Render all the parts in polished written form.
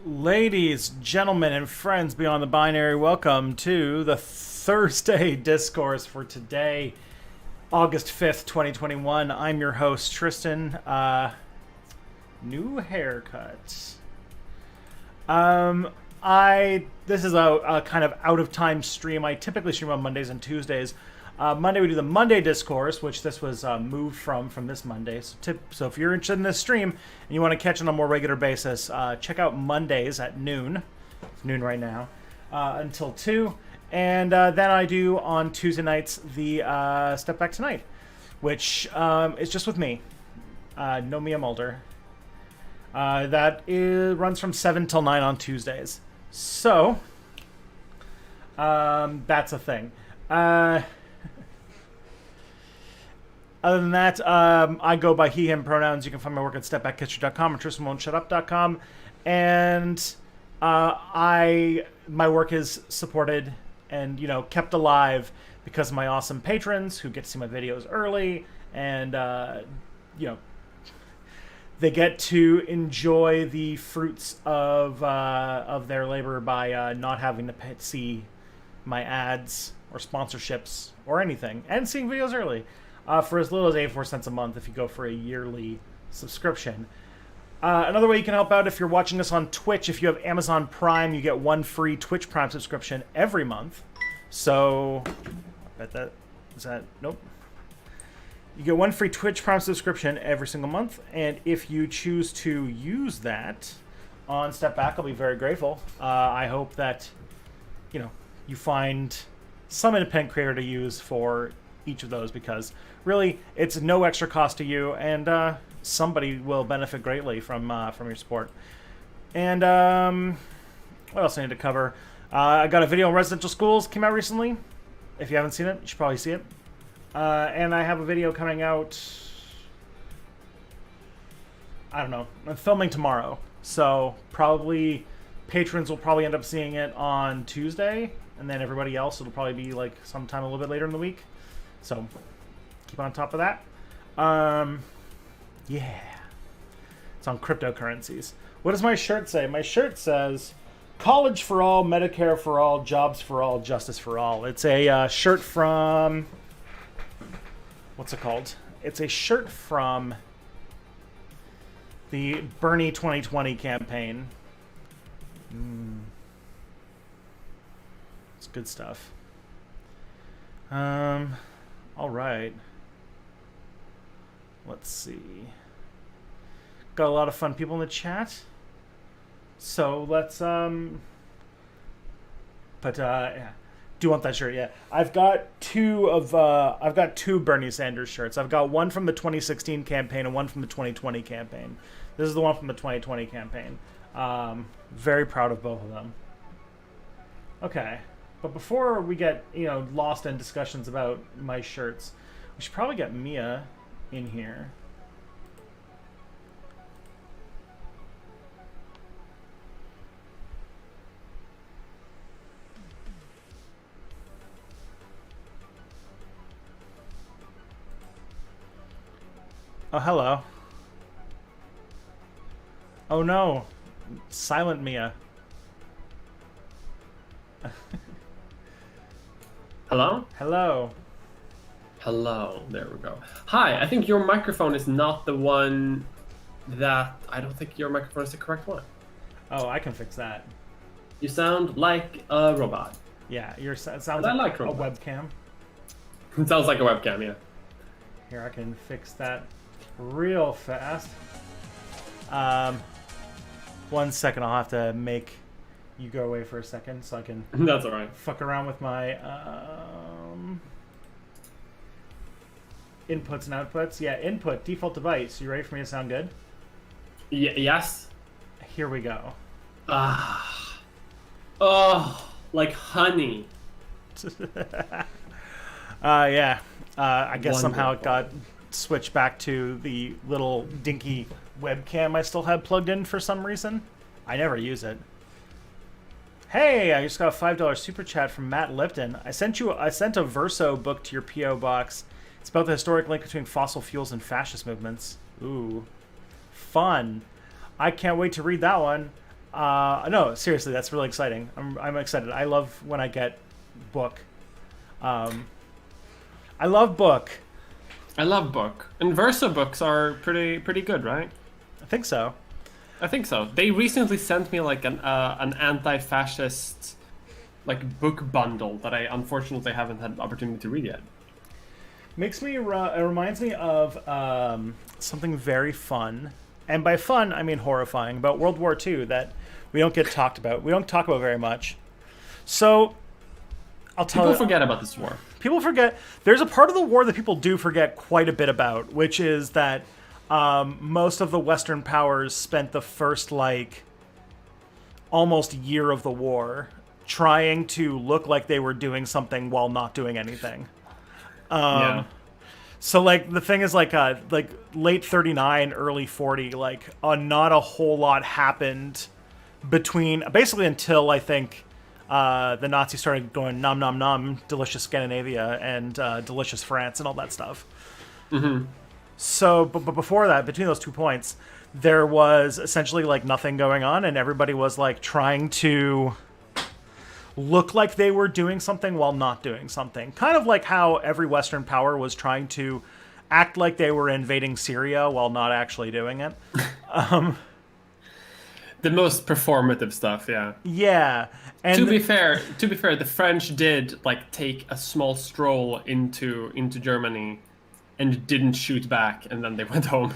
Ladies, gentlemen, and friends beyond the binary, welcome to the Thursday Discourse for today, August 5th, 2021. I'm your host, Tristan. New haircut. This is a kind of out-of-time stream. I typically stream on Mondays and Tuesdays. Monday we do the Monday Discourse, which this was moved from this Monday. So if you're interested in this stream and you want to catch it on a more regular basis, check out Mondays at noon. It's noon right now, until 2. And then I do on Tuesday nights the Step Back Tonight, which is just with me. No Mia Mulder. Runs from 7 till 9 on Tuesdays. So, that's a thing. Other than that, I go by he, him pronouns. You can find my work at stepbackkitchen.com and tristanwon'tshutup.com. And my work is supported and, kept alive because of my awesome patrons who get to see my videos early. And, they get to enjoy the fruits of their labor by not having to see my ads or sponsorships or anything, and seeing videos early for as little as 84 cents a month if you go for a yearly subscription. Another way you can help out, if you're watching this on Twitch, if you have Amazon Prime, you get one free Twitch Prime subscription every month. So, nope. You get one free Twitch Prime subscription every single month, and if you choose to use that on Step Back, I'll be very grateful. I hope that, you find some independent creator to use for each of those, because really, it's no extra cost to you, and somebody will benefit greatly from your support. And what else I need to cover? I got a video on residential schools, came out recently. If you haven't seen it, you should probably see it. And I have a video coming out, I don't know, I'm filming tomorrow. So probably patrons will probably end up seeing it on Tuesday, and then everybody else, it'll probably be like sometime a little bit later in the week. So keep on top of that. Yeah. It's on cryptocurrencies. What does my shirt say? My shirt says, college for all, Medicare for all, jobs for all, justice for all. It's a shirt from... What's it called? It's a shirt from the Bernie 2020 campaign. It's good stuff. All right. Let's see. Got a lot of fun people in the chat. So let's yeah. Do you want that shirt? Yeah. I've got two Bernie Sanders shirts. I've got one from the 2016 campaign and one from the 2020 campaign. This is the one from the 2020 campaign. Very proud of both of them. Okay. But before we get, lost in discussions about my shirts, we should probably get Mia in here. Oh, hello. Oh no. Silent Mia. Hello? Hello. Hello. There we go. Hi, I think your microphone is not the one that... I don't think your microphone is the correct one. Oh, I can fix that. You sound like a robot. Yeah, it sounds like a webcam. It sounds like a webcam, yeah. Here, I can fix that real fast. 1 second, I'll have to make you go away for a second so I can That's alright. fuck around with my inputs and outputs. Yeah, input, default device. You ready for me to sound good? Yes? Here we go. Oh, like honey. Yeah. I guess Wonderful. somehow it got switched back to the little dinky webcam I still had plugged in for some reason. I never use it. Hey, I just got a $5 super chat from Matt Lipton. I sent a Verso book to your P.O. box. It's about the historic link between fossil fuels and fascist movements. Ooh. Fun. I can't wait to read that one. No, seriously, that's really exciting. I'm excited. I love when I get book. I love book. I love book. And Verso books are pretty good, right? I think so. I think so. They recently sent me like an anti-fascist like book bundle that I unfortunately haven't had the opportunity to read yet. It reminds me of something very fun, and by fun I mean horrifying, about World War II that we don't get talked about. We don't talk about very much. So I'll tell you. People forget about this war. People forget. There's a part of the war that people do forget quite a bit about, which is that most of the Western powers spent the first, almost year of the war trying to look like they were doing something while not doing anything. Yeah. So, the thing is, late 39, early 40, not a whole lot happened between, basically until, I think, the Nazis started going nom nom nom, delicious Scandinavia and delicious France and all that stuff. Mm-hmm. So, but before that, between those 2 points, there was essentially nothing going on, and everybody was trying to look like they were doing something while not doing something. Kind of like how every Western power was trying to act like they were invading Syria while not actually doing it. The most performative stuff, yeah. Yeah. And to be fair, the French did take a small stroll into Germany and didn't shoot back, and then they went home.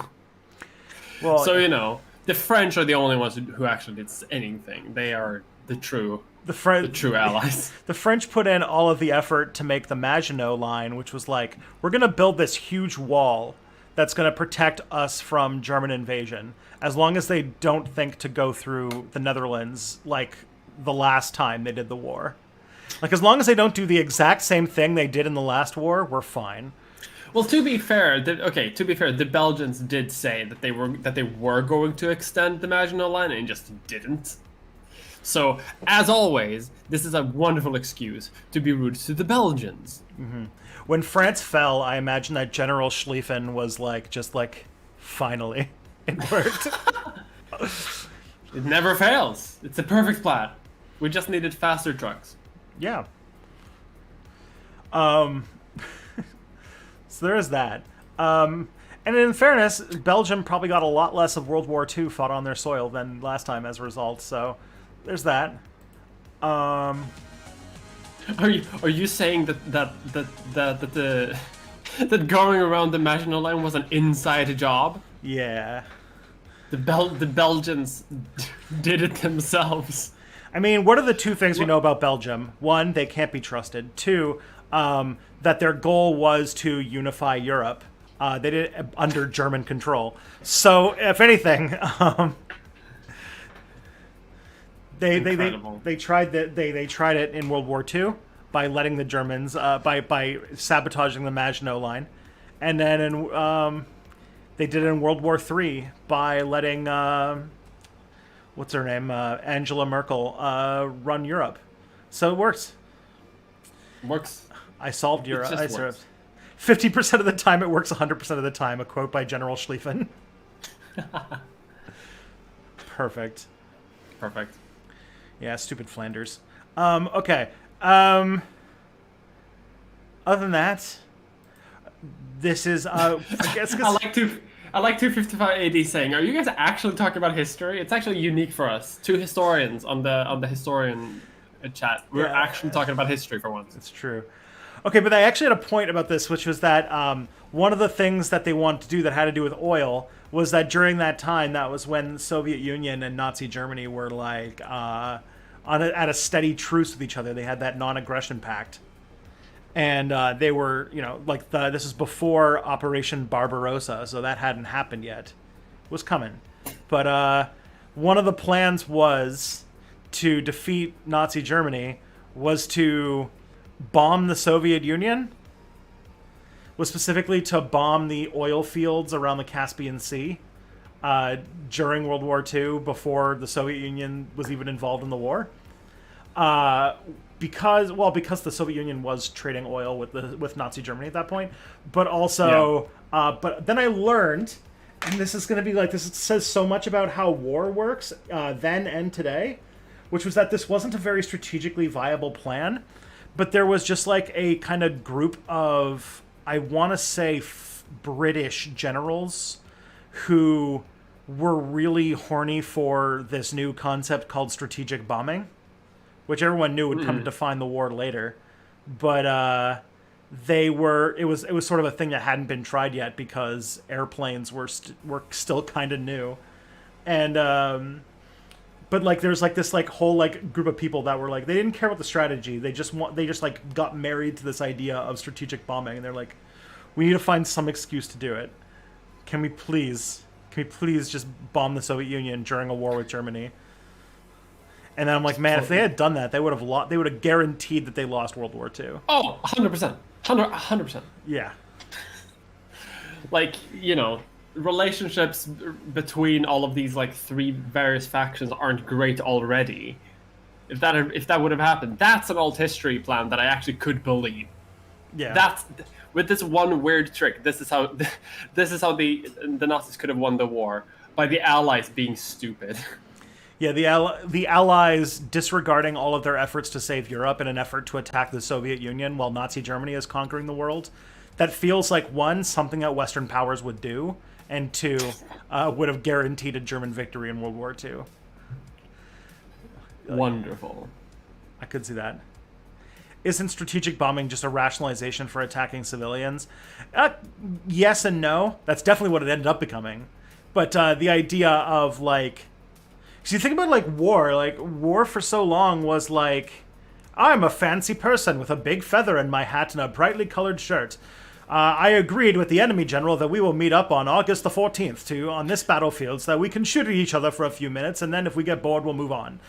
Well, so the French are the only ones who actually did anything. They are the true allies. The French put in all of the effort to make the Maginot Line, which was we're going to build this huge wall that's going to protect us from German invasion, as long as they don't think to go through the Netherlands the last time they did the war. As long as they don't do the exact same thing they did in the last war, we're fine. Well, to be fair, the Belgians did say that they were going to extend the Maginot Line and just didn't. So, as always, this is a wonderful excuse to be rude to the Belgians. Mm-hmm. When France fell, I imagine that General Schlieffen was finally, it worked. It never fails. It's a perfect plan. We just needed faster trucks. Yeah. So there is that. And in fairness, Belgium probably got a lot less of World War II fought on their soil than last time as a result. So there's that. Are you saying that going around the Maginot Line was an inside job? Yeah. The Belgians did it themselves. I mean, what are the two things we know about Belgium? One, they can't be trusted. Two, that their goal was to unify Europe. They did it under German control. So, if anything, they tried it in World War II by letting the Germans by sabotaging the Maginot Line, and then they did it in World War III by letting what's her name, Angela Merkel, run Europe. So it works. Works. I solved Europe. It just works. 50% of the time it works 100% of the time. A quote by General Schlieffen. Perfect. Perfect. Yeah, stupid Flanders. Okay. Other than that, this is I guess I like 255 AD saying, "Are you guys actually talking about history?" It's actually unique for us. Two historians on the historian chat. We're actually talking about history for once. It's true. Okay, but I actually had a point about this, which was that one of the things that they wanted to do that had to do with oil was that during that time, that was when the Soviet Union and Nazi Germany were like at a steady truce with each other. They had that non-aggression pact. And they were, this is before Operation Barbarossa, so that hadn't happened yet. It was coming. But one of the plans was to defeat Nazi Germany, was to bomb the Soviet Union, was specifically to bomb the oil fields around the Caspian Sea during World War II, before the Soviet Union was even involved in the war. Because the Soviet Union was trading oil with Nazi Germany at that point, but also, but then I learned, and this is going to be like, this says so much about how war works then and today, which was that this wasn't a very strategically viable plan, but there was just like a kind of group of, I want to say, British generals who were really horny for this new concept called strategic bombing, which everyone knew would come to define the war later, but it was sort of a thing that hadn't been tried yet because airplanes were still kind of new, and but like there's like this like whole like group of people that were like, they didn't care about the strategy, they just like got married to this idea of strategic bombing, and they're like, we need to find some excuse to do it. Can we please just bomb the Soviet Union during a war with Germany? And then I'm like, man, if they had done that, they would have guaranteed that they lost World War II. Oh, 100%. 100%. Yeah. Like, relationships between all of these like three various factions aren't great already. If that would have happened, that's an old history plan that I actually could believe. Yeah. That's with this one weird trick. This is how the Nazis could have won the war, by the Allies being stupid. Yeah, the Allies disregarding all of their efforts to save Europe in an effort to attack the Soviet Union while Nazi Germany is conquering the world. That feels like, one, something that Western powers would do, and two, would have guaranteed a German victory in World War II. Wonderful. I could see that. Isn't strategic bombing just a rationalization for attacking civilians? Yes and no. That's definitely what it ended up becoming. But the idea of like, so you think about like war for so long was like, I'm a fancy person with a big feather in my hat and a brightly colored shirt. I agreed with the enemy general that we will meet up on August the 14th on this battlefield so that we can shoot at each other for a few minutes, and then if we get bored, we'll move on.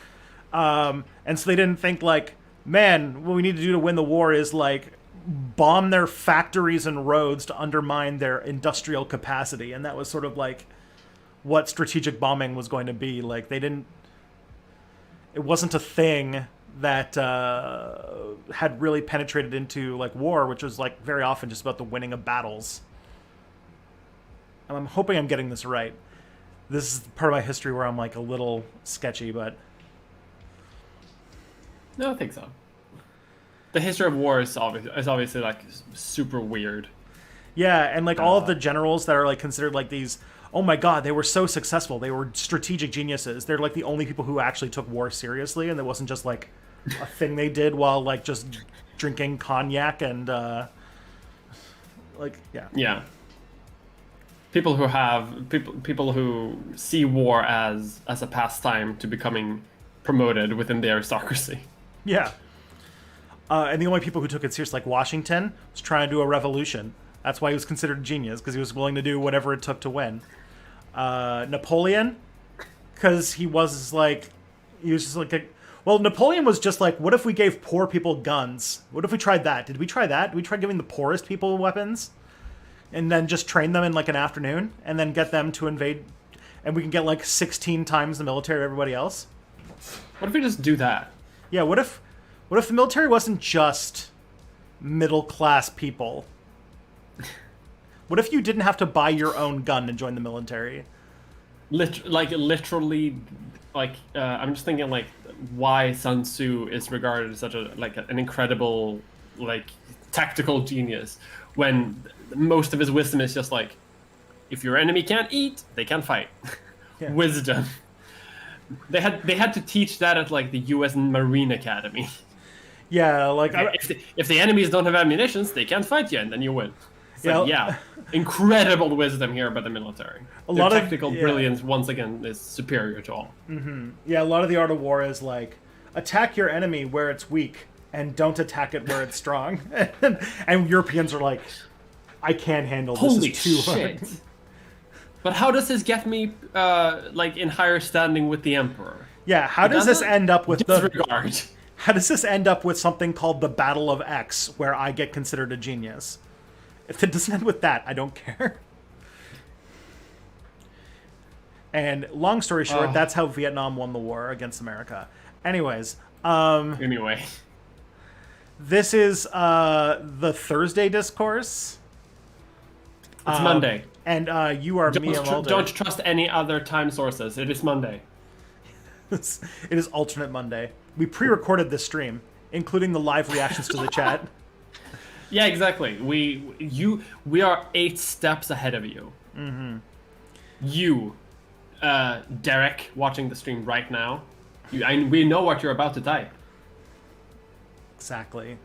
And so they didn't think like, man, what we need to do to win the war is like bomb their factories and roads to undermine their industrial capacity. And that was sort of like what strategic bombing was going to be. Like it wasn't a thing that had really penetrated into like war, which was like very often just about the winning of battles. And I'm hoping I'm getting this right. This is part of my history where I'm like a little sketchy, but no, I think so. The history of war is obviously like super weird. Yeah, and like all of the generals that are like considered like these, oh my god, they were so successful, they were strategic geniuses. They're like the only people who actually took war seriously, and it wasn't just like a thing they did while like just drinking cognac and like yeah. Yeah. People who see war as a pastime to becoming promoted within the aristocracy. Yeah. And the only people who took it seriously, like Washington, was trying to do a revolution. That's why he was considered a genius, because he was willing to do whatever it took to win. Napoleon, because he was just like, Napoleon was just like, what if we gave poor people guns? What if we tried that? Did we try that? Did we try giving the poorest people weapons? And then just train them in like an afternoon, and then get them to invade, and we can get like 16 times the military of everybody else? What if we just do that? Yeah, what if the military wasn't just middle-class people? What if you didn't have to buy your own gun and join the military? Literally, I'm just thinking like why Sun Tzu is regarded as such an incredible tactical genius when most of his wisdom is just like, if your enemy can't eat, they can't fight. Yeah. Wisdom. They had to teach that at like the U.S. Marine Academy. Yeah, like if the enemies don't have ammunitions, they can't fight you, and then you win. Incredible wisdom here by the military. Their tactical brilliance once again is superior to all. Mm-hmm. Yeah, a lot of the art of war is like, attack your enemy where it's weak and don't attack it where it's strong. And Europeans are like, I can't handle this. Holy is too shit. hard. But how does this get me in higher standing with the emperor? Yeah, how does this end up with disregard? How does this end up with something called the Battle of X, where I get considered a genius? If it doesn't end with that, I don't care. And long story short, that's how Vietnam won the war against America. Anyways. This is the Thursday Discourse. It's Monday. And you are Mia Mulder. Don't trust any other time sources. It is Monday. It is alternate Monday. We pre-recorded this stream, including the live reactions to the chat. Yeah, exactly. We are 8 steps ahead of you. Mm-hmm. You, Derek, watching the stream right now, we know what you're about to type. Exactly.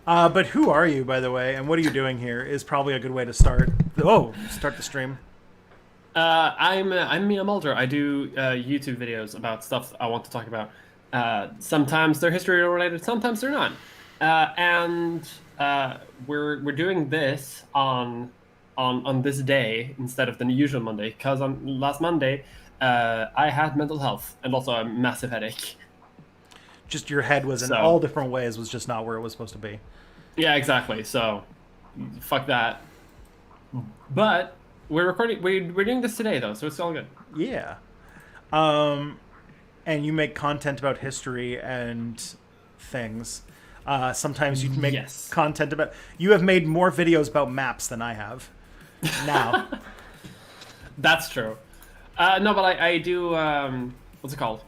But who are you, by the way, and what are you doing here is probably a good way to start. Start the stream. I'm Mia Mulder. I do YouTube videos about stuff I want to talk about. Sometimes they're history related, sometimes they're not. And we're doing this on this day instead of the usual Monday, because on last Monday I had mental health and also a massive headache. Just your head was in all different ways, was just not where it was supposed to be. Yeah, exactly. So, fuck that. But we're recording. We're doing this today, though, so it's all good. Yeah. And you make content about history and things. Sometimes you make content about. You have made more videos about maps than I have. Now. That's true. No, but I do. What's it called?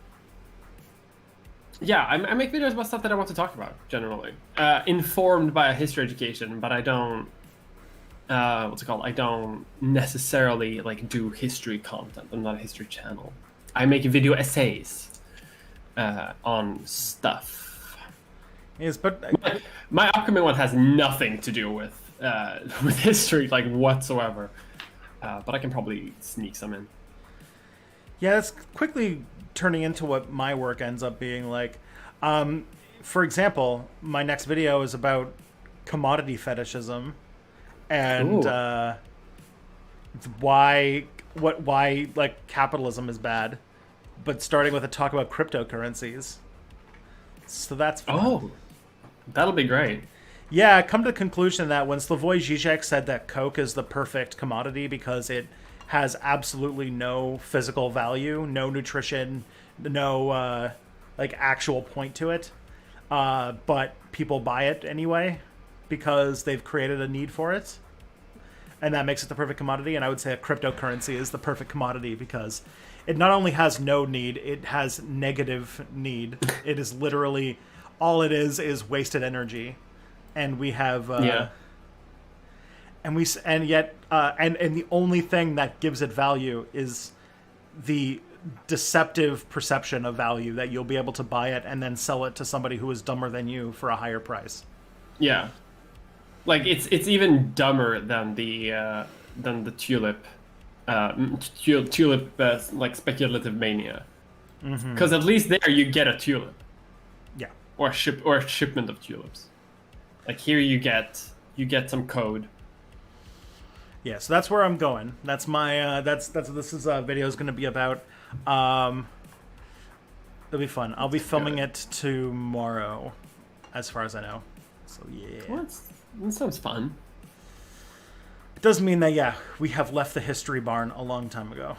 Yeah, I make videos about stuff that I want to talk about, generally. Informed by a history education, but I don't... what's it called? I don't necessarily, do history content. I'm not a history channel. I make video essays on stuff. Yes, but... My upcoming one has nothing to do with history, whatsoever. But I can probably sneak some in. Yeah, it's quickly turning into what my work ends up being like. For example, my next video is about commodity fetishism and why capitalism is bad, but starting with a talk about cryptocurrencies. So that's fun. Oh, that'll be great. Yeah, I come to the conclusion that when Slavoj Žižek said that Coke is the perfect commodity because it has absolutely no physical value, no nutrition, no actual point to it, but people buy it anyway because they've created a need for it, and that makes it the perfect commodity. And I would say a cryptocurrency is the perfect commodity because it not only has no need, it has negative need. It is literally all it is wasted energy, and we have and the only thing that gives it value is the deceptive perception of value that you'll be able to buy it and then sell it to somebody who is dumber than you for a higher price. Yeah, like it's even dumber than the tulip, like speculative mania, because at least there you get a tulip, Yeah. or a shipment of tulips. Like here you get some code. Yeah, so that's where I'm going. That's my that's what this video is going to be about. It'll be fun. I'll be filming it tomorrow, as far as I know. So yeah, Well, that sounds fun. it does mean that we have left the history barn a long time ago.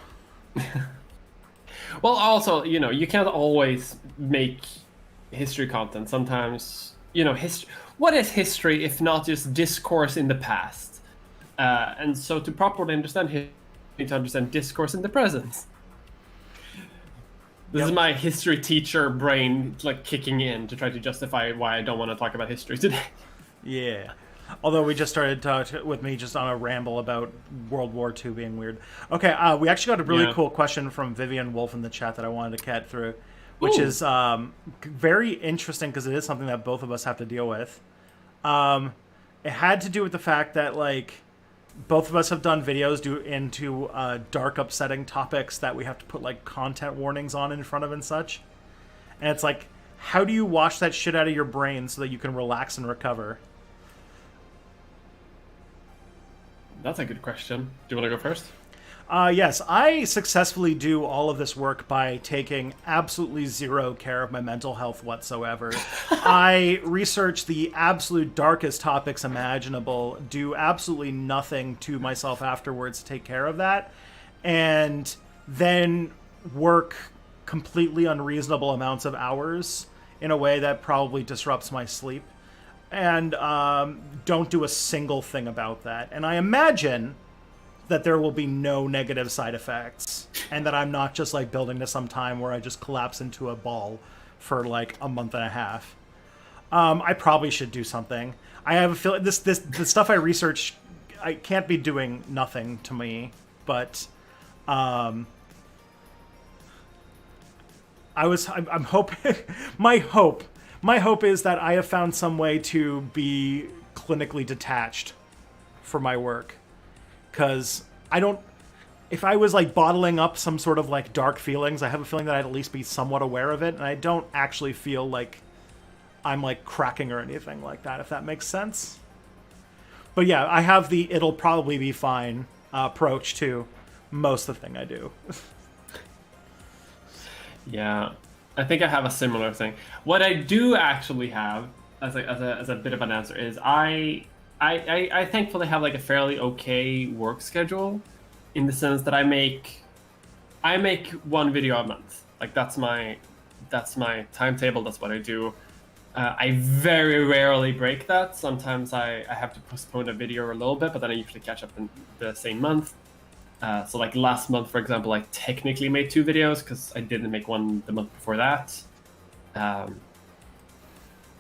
Well, also, you can't always make history content. Sometimes, what is history if not just discourse in the past? And so to properly understand history, you need to understand discourse in the present. This is my history teacher brain like kicking in to try to justify why I don't want to talk about history today. Yeah. Although we just started with me just on a ramble about World War II being weird. Okay, we actually got a really cool question from Vivian Wolf in the chat that I wanted to cat through, which is very interesting because it is something that both of us have to deal with. It had to do with the fact that, like, both of us have done videos into dark, upsetting topics that we have to put, like, content warnings on in front of and such. And it's like, how do you wash that shit out of your brain so that you can relax and recover? That's a good question. Do you want to go first? Yes, I successfully do all of this work by taking absolutely zero care of my mental health whatsoever. I research the absolute darkest topics imaginable, do absolutely nothing to myself afterwards to take care of that, and then work completely unreasonable amounts of hours in a way that probably disrupts my sleep, and don't do a single thing about that. And I imagine that there will be no negative side effects, and that I'm not just like building to some time where I just collapse into a ball for like a month and a half. I probably should do something. I have a feeling the stuff I research, I can't be doing nothing to me, but I'm hoping my hope is that I have found some way to be clinically detached for my work. Because if I was like bottling up some sort of like dark feelings, I have a feeling that I'd at least be somewhat aware of it, and I don't actually feel like I'm like cracking or anything like that, if that makes sense. But yeah, I have the it'll probably be fine approach to most of the thing I do. Yeah, I think I have a similar thing. What I do actually have as a bit of an answer is I thankfully have like a fairly okay work schedule, in the sense that I make one video a month. Like that's my timetable. That's what I do. I very rarely break that. Sometimes I have to postpone a video a little bit, but then I usually catch up in the same month. So like last month, for example, I technically made 2 videos because I didn't make one the month before that.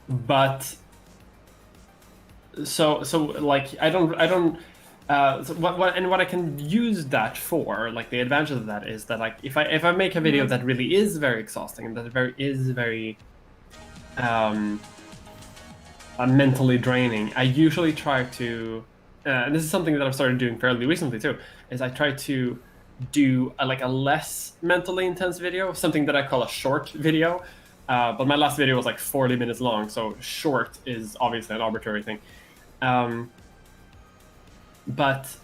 But so like what I can use that for, like the advantage of that is that like if I make a video that really is very exhausting and that is very mentally draining, I usually try to and this is something that I've started doing fairly recently too, is I try to do a less mentally intense video, something that I call a short video. But my last video was like 40 minutes long, so short is obviously an arbitrary thing. But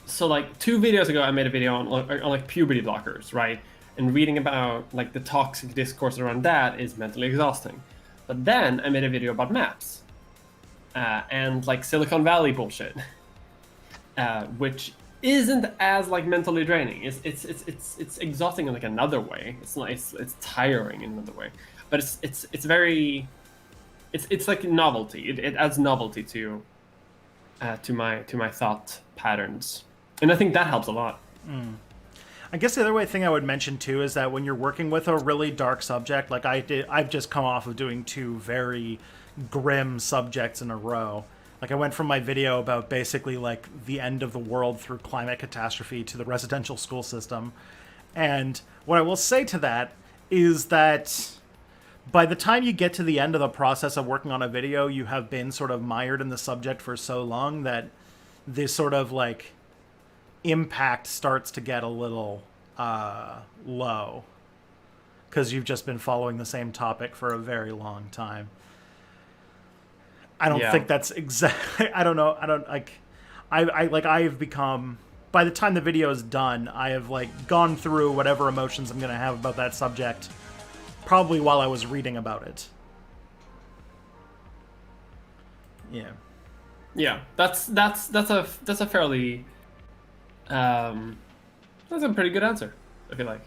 so like 2 videos ago, I made a video on like puberty blockers, right? And reading about like the toxic discourse around that is mentally exhausting. But then I made a video about maps and like Silicon Valley bullshit, which isn't as like mentally draining. It's exhausting in like another way. It's tiring in another way. But it's very it's like novelty. It adds novelty to my thought patterns, and I think that helps a lot. I guess the other thing I would mention too is that when you're working with a really dark subject, like I've just come off of doing 2 very grim subjects in a row. Like I went from my video about basically like the end of the world through climate catastrophe to the residential school system. And what I will say to that is that by the time you get to the end of the process of working on a video, you have been sort of mired in the subject for so long that this sort of like impact starts to get a little low, because you've just been following the same topic for a very long time. I don't think that's exactly. I don't know. I don't like. I've become. By the time the video is done, I have like gone through whatever emotions I'm gonna have about that subject, probably while I was reading about it. Yeah. Yeah, that's a fairly that's a pretty good answer, I feel like.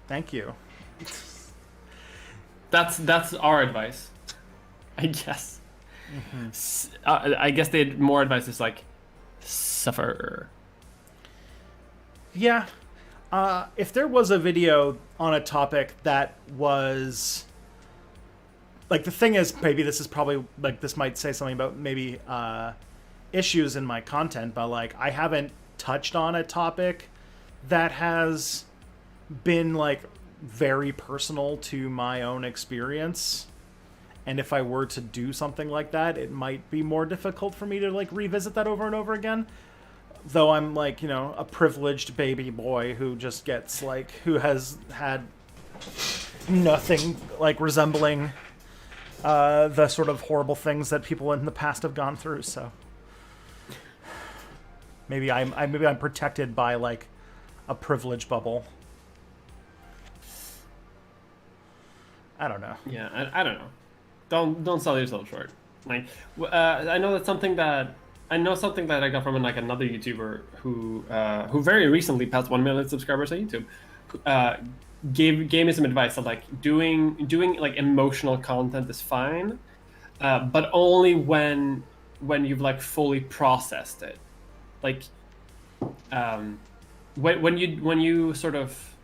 Thank you. That's our advice, I guess. I guess they had more advice is like suffer. Yeah. If there was a video on a topic that was like, the thing is, maybe this is probably like, this might say something about maybe issues in my content, but like I haven't touched on a topic that has been like very personal to my own experience. And if I were to do something like that, it might be more difficult for me to like revisit that over and over again. Though I'm like, you know, a privileged baby boy who just gets like, who has had nothing like resembling the sort of horrible things that people in the past have gone through. So maybe I'm protected by like a privilege bubble. I don't know. Yeah, I don't know. Don't sell yourself short. Like, I know that's something that I got from like another YouTuber who very recently passed 1 million subscribers on YouTube. Gave me some advice of like doing like emotional content is fine, but only when you've like fully processed it. Like, when you sort of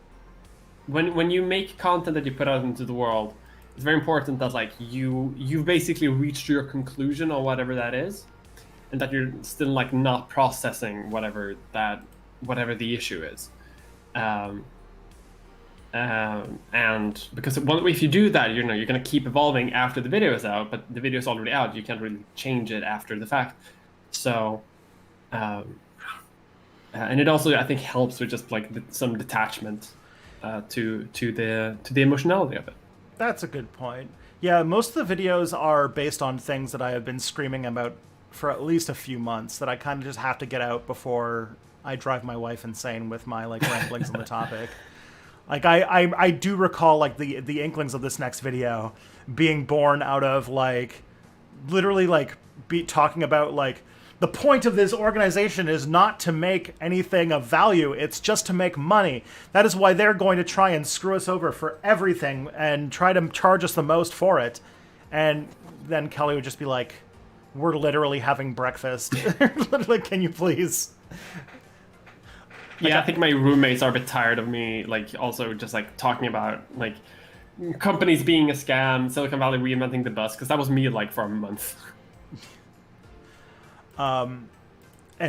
when you make content that you put out into the world, it's very important that like you've basically reached your conclusion on whatever that is, and that you're still like not processing whatever the issue is. And because if you do that, you're going to keep evolving after the video is out, but the video is already out. You can't really change it after the fact. So, and it also, I think, helps with just like some detachment to the emotionality of it. That's a good point. Yeah, most of the videos are based on things that I have been screaming about for at least a few months that I kind of just have to get out before I drive my wife insane with my like ramblings on the topic. Like I do recall like the inklings of this next video being born out of like literally like talking about like the point of this organization is not to make anything of value, it's just to make money. That is why they're going to try and screw us over for everything and try to charge us the most for it. And then Kelly would just be like, we're literally having breakfast. Like, can you please? Yeah, I think my roommates are a bit tired of me, like, also just, like, talking about, like, companies being a scam, Silicon Valley reinventing the bus, because that was me, like, for a month. And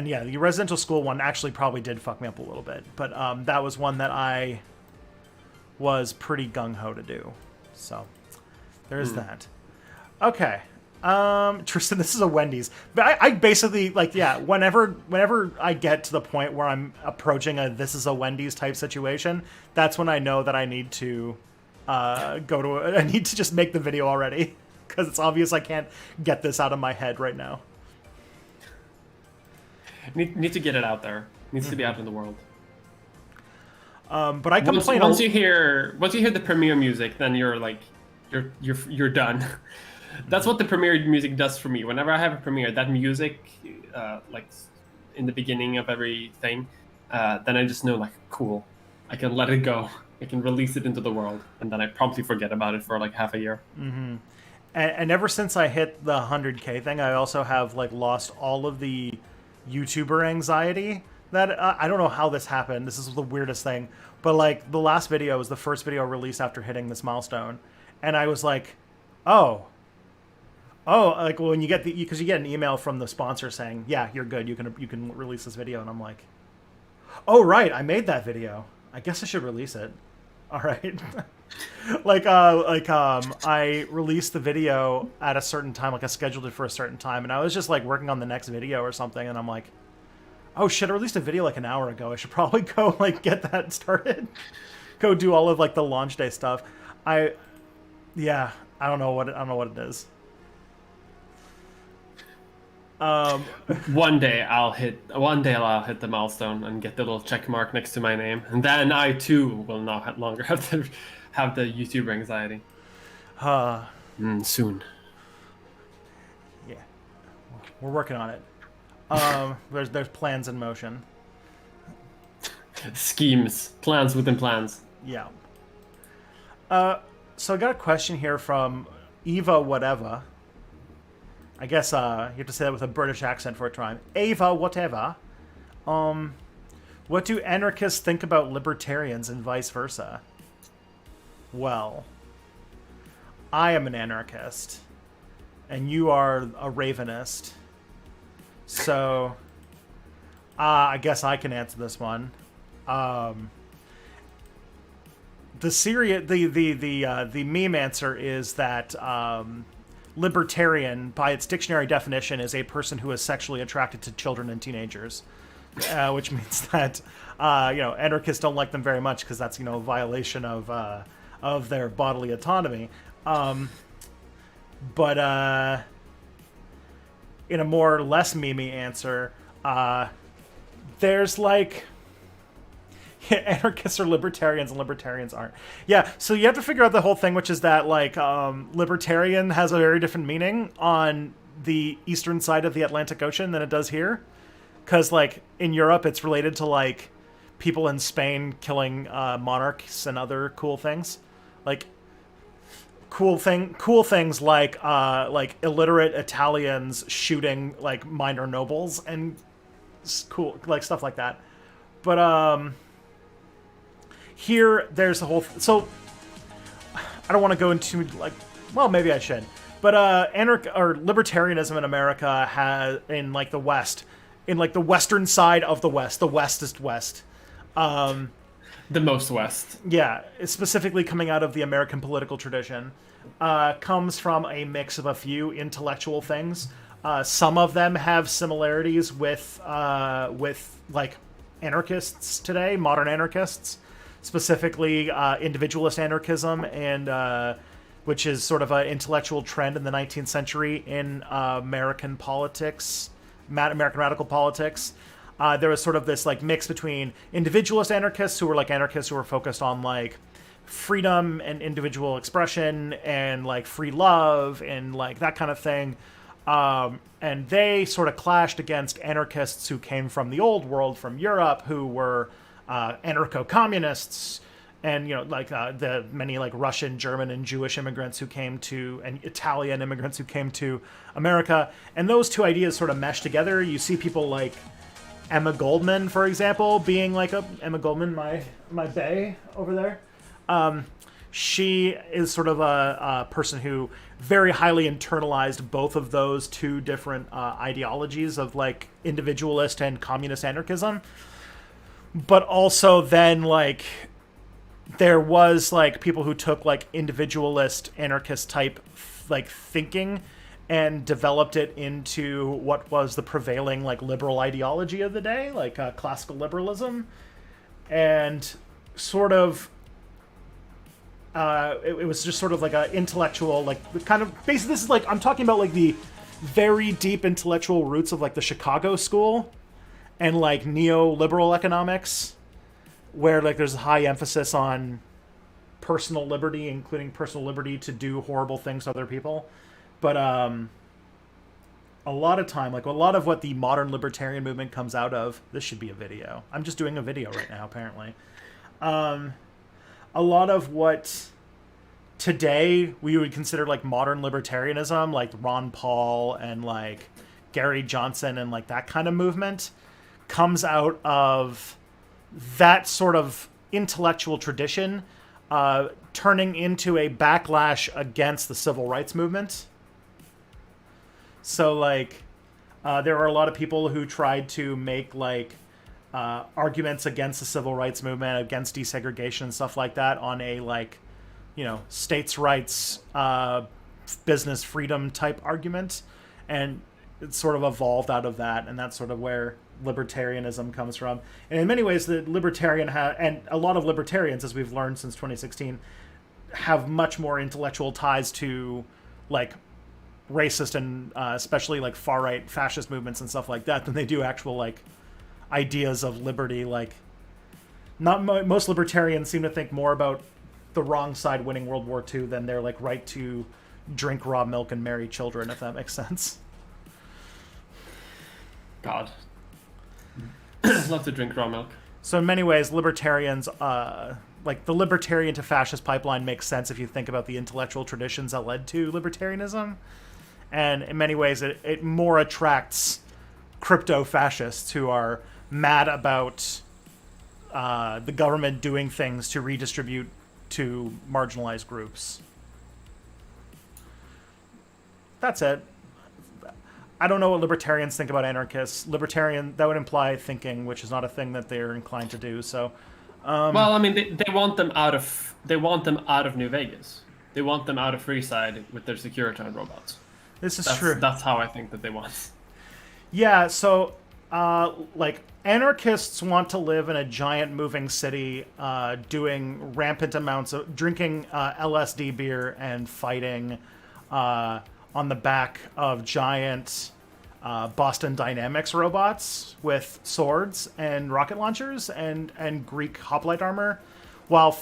yeah, the residential school one actually probably did fuck me up a little bit, but that was one that I was pretty gung-ho to do. So, there's that. Okay. Tristan, this is a Wendy's. But I basically, like, yeah, whenever I get to the point where I'm approaching a this is a Wendy's type situation, that's when I know that I need to I need to just make the video already. Because it's obvious I can't get this out of my head right now. Need to get it out there. Needs to be out in the world. But I complain once you hear the premiere music, then you're like you're done. That's what the premiere music does for me. Whenever I have a premiere, that music, like in the beginning of everything, then I just know, like, cool, I can let it go. I can release it into the world, and then I promptly forget about it for like half a year. Mm-hmm. And ever since I hit the 100K thing, I also have like lost all of the YouTuber anxiety. That I don't know how this happened. This is the weirdest thing. But like the last video was the first video released after hitting this milestone, and I was like, oh, like when you get because you get an email from the sponsor saying, yeah, you're good, you can release this video, and I'm like, Oh, right. I made that video. I guess I should release it. All right. I released the video at a certain time, like I scheduled it for a certain time, and I was just like working on the next video or something, and I'm like, oh shit, I released a video like an hour ago. I should probably go like get that started. Go do all of like the launch day stuff. Yeah, I don't know what it is. One day I'll hit the milestone and get the little check mark next to my name, and then I too will not longer have the YouTuber anxiety. Soon. Yeah, we're working on it. There's plans in motion. Schemes, plans within plans. Yeah. So I got a question here from Eva whatever. I guess you have to say that with a British accent for a time. Ava whatever. What do anarchists think about libertarians and vice versa? Well, I am an anarchist, and you are a Ravenist. So, I guess I can answer this one. The meme answer is that libertarian, by its dictionary definition, is a person who is sexually attracted to children and teenagers, which means that anarchists don't like them very much because that's a violation of their bodily autonomy. But in a more or less memey answer, there's like anarchists are libertarians and libertarians aren't. Yeah, so you have to figure out the whole thing, which is that like libertarian has a very different meaning on the eastern side of the Atlantic Ocean than it does here, because like in Europe it's related to like people in Spain killing monarchs and other cool things, like cool things like illiterate Italians shooting like minor nobles and cool like stuff like that. But here there's a whole so I don't want to go into like, well, maybe I should, but libertarianism in America has in like the West, in like the western side of the West, the westest West, the most West, yeah, it's specifically coming out of the American political tradition, comes from a mix of a few intellectual things. Some of them have similarities with like anarchists today, modern anarchists, specifically individualist anarchism, and which is sort of an intellectual trend in the 19th century in American politics, American radical politics. There was sort of this like mix between individualist anarchists who were focused on like freedom and individual expression and like free love and like that kind of thing. And they sort of clashed against anarchists who came from the old world, from Europe, who were anarcho-communists, and the many like Russian, German, and Jewish immigrants who came to, and Italian immigrants who came to America. And those two ideas sort of mesh together. You see people like Emma Goldman, for example, being like Emma Goldman, my bae over there. She is sort of a person who very highly internalized both of those two different ideologies of like individualist and communist anarchism. But also then like there was like people who took like individualist anarchist type like thinking and developed it into what was the prevailing like liberal ideology of the day, like classical liberalism, and sort of it was just sort of like an intellectual, like kind of basically this is like I'm talking about like the very deep intellectual roots of like the Chicago school and like neoliberal economics, where like there's a high emphasis on personal liberty, including personal liberty to do horrible things to other people. But a lot of time, like a lot of what the modern libertarian movement comes out of, this should be a video. I'm just doing a video right now, apparently. A lot of what today we would consider like modern libertarianism, like Ron Paul and like Gary Johnson and like that kind of movement, comes out of that sort of intellectual tradition, turning into a backlash against the civil rights movement. So like there are a lot of people who tried to make like arguments against the civil rights movement, against desegregation and stuff like that on a states' rights, business freedom type argument, and it sort of evolved out of that, and that's sort of where libertarianism comes from. And in many ways, the libertarian and a lot of libertarians, as we've learned since 2016, have much more intellectual ties to racist and especially far right fascist movements and stuff like that than they do actual ideas of liberty. Most libertarians seem to think more about the wrong side winning World War II than their right to drink raw milk and marry children, if that makes sense. God. Love to drink raw milk. So in many ways, libertarians, the libertarian to fascist pipeline makes sense if you think about the intellectual traditions that led to libertarianism. And in many ways, it more attracts crypto-fascists who are mad about the government doing things to redistribute to marginalized groups. That's it. I don't know what libertarians think about anarchists. Libertarian, that would imply thinking, which is not a thing that they're inclined to do. So, well, I mean, they want them out of New Vegas. They want them out of Freeside with their Securiton robots. This is true. That's how I think that they want. Yeah. So, anarchists want to live in a giant moving city, doing rampant amounts of drinking LSD beer and fighting on the back of giant Boston Dynamics robots with swords and rocket launchers and Greek hoplite armor, while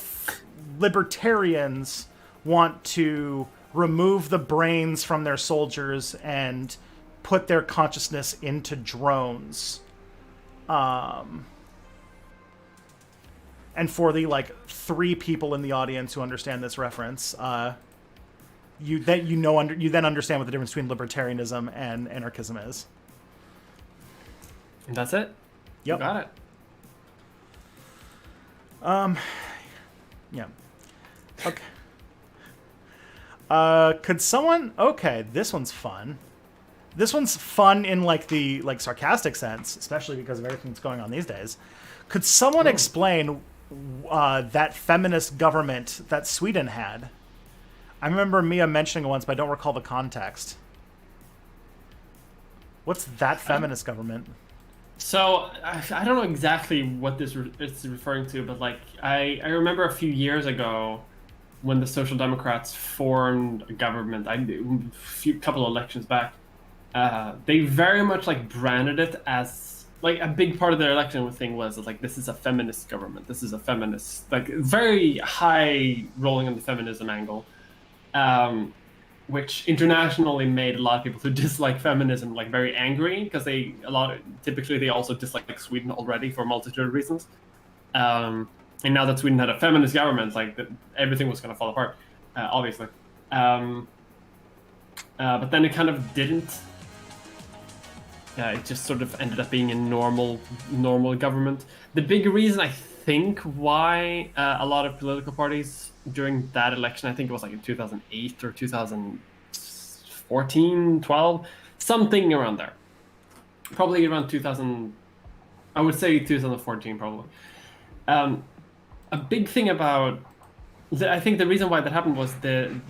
libertarians want to remove the brains from their soldiers and put their consciousness into drones. And for the 3 people in the audience who understand this reference, you then understand what the difference between libertarianism and anarchism is. And that's it. Yep. You got it. Yeah. Okay. Could someone? Okay, this one's fun. This one's fun in the sarcastic sense, especially because of everything that's going on these days. Could someone explain that feminist government that Sweden had? I remember Mia mentioning it once, but I don't recall the context. What's that feminist government? So, I don't know exactly what this is referring to, but I remember a few years ago when the Social Democrats formed a government, couple of elections back, they very much branded it as a big part of their election thing was this is a feminist government. This is a feminist, very high rolling on the feminism angle. Which internationally made a lot of people who dislike feminism very angry because typically they also dislike Sweden already for a multitude of reasons. And now that Sweden had a feminist government, everything was going to fall apart, obviously. But then it kind of didn't. It just sort of ended up being a normal government. The big reason I think why a lot of political parties during that election, I think it was in 2008 or 2014, 12, something around there. Probably around 2000, I would say 2014 probably. A big thing about, I think the reason why that happened was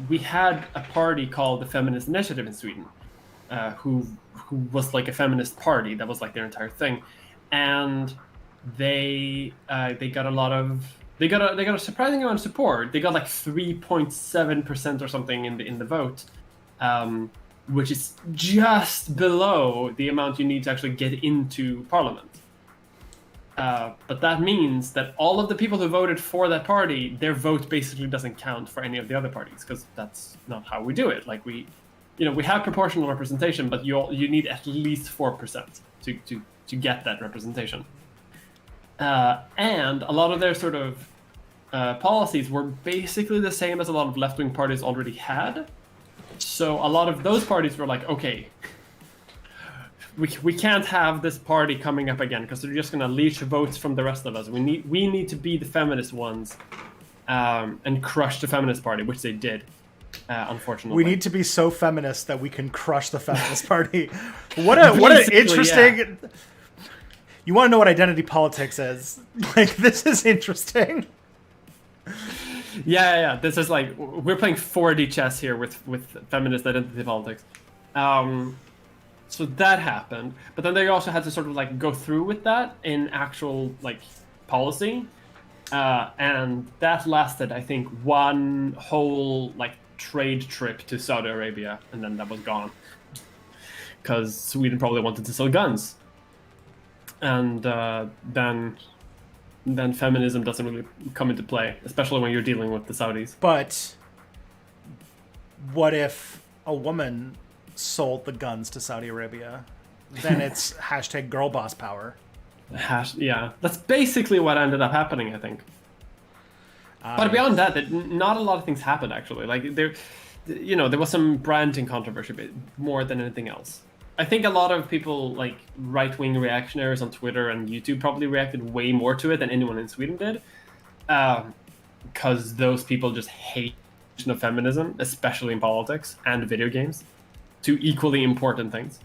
we had a party called the Feminist Initiative in Sweden, who was a feminist party. That was their entire thing. And they got a surprising amount of support. They got 3.7% or something in the vote, which is just below the amount you need to actually get into parliament. But that means that all of the people who voted for that party, their vote basically doesn't count for any of the other parties, because that's not how we do it. We have proportional representation, but you need at least 4% to get that representation. And a lot of their sort of policies were basically the same as a lot of left-wing parties already had. So a lot of those parties were okay, we can't have this party coming up again because they're just going to leech votes from the rest of us. We need to be the feminist ones and crush the feminist party, which they did, unfortunately. We need to be so feminist that we can crush the feminist party. What an interesting... Yeah. You want to know what identity politics is? Like, this is interesting. Yeah. This is like we're playing 4D chess here with feminist identity politics. So that happened, but then they also had to sort of like go through with that in actual like policy, and that lasted, I think, one whole like trade trip to Saudi Arabia, and then that was gone because Sweden probably wanted to sell guns, and then feminism doesn't really come into play, especially when you're dealing with the Saudis. But what if a woman sold the guns to Saudi Arabia? Then it's hashtag girl boss power. Yeah, that's basically what ended up happening, I think. But beyond that, not a lot of things happened actually. Like there was some branding controversy, but more than anything else. I think a lot of people, like right-wing reactionaries on Twitter and YouTube, probably reacted way more to it than anyone in Sweden did, because those people just hate feminism, especially in politics and video games. Two equally important things.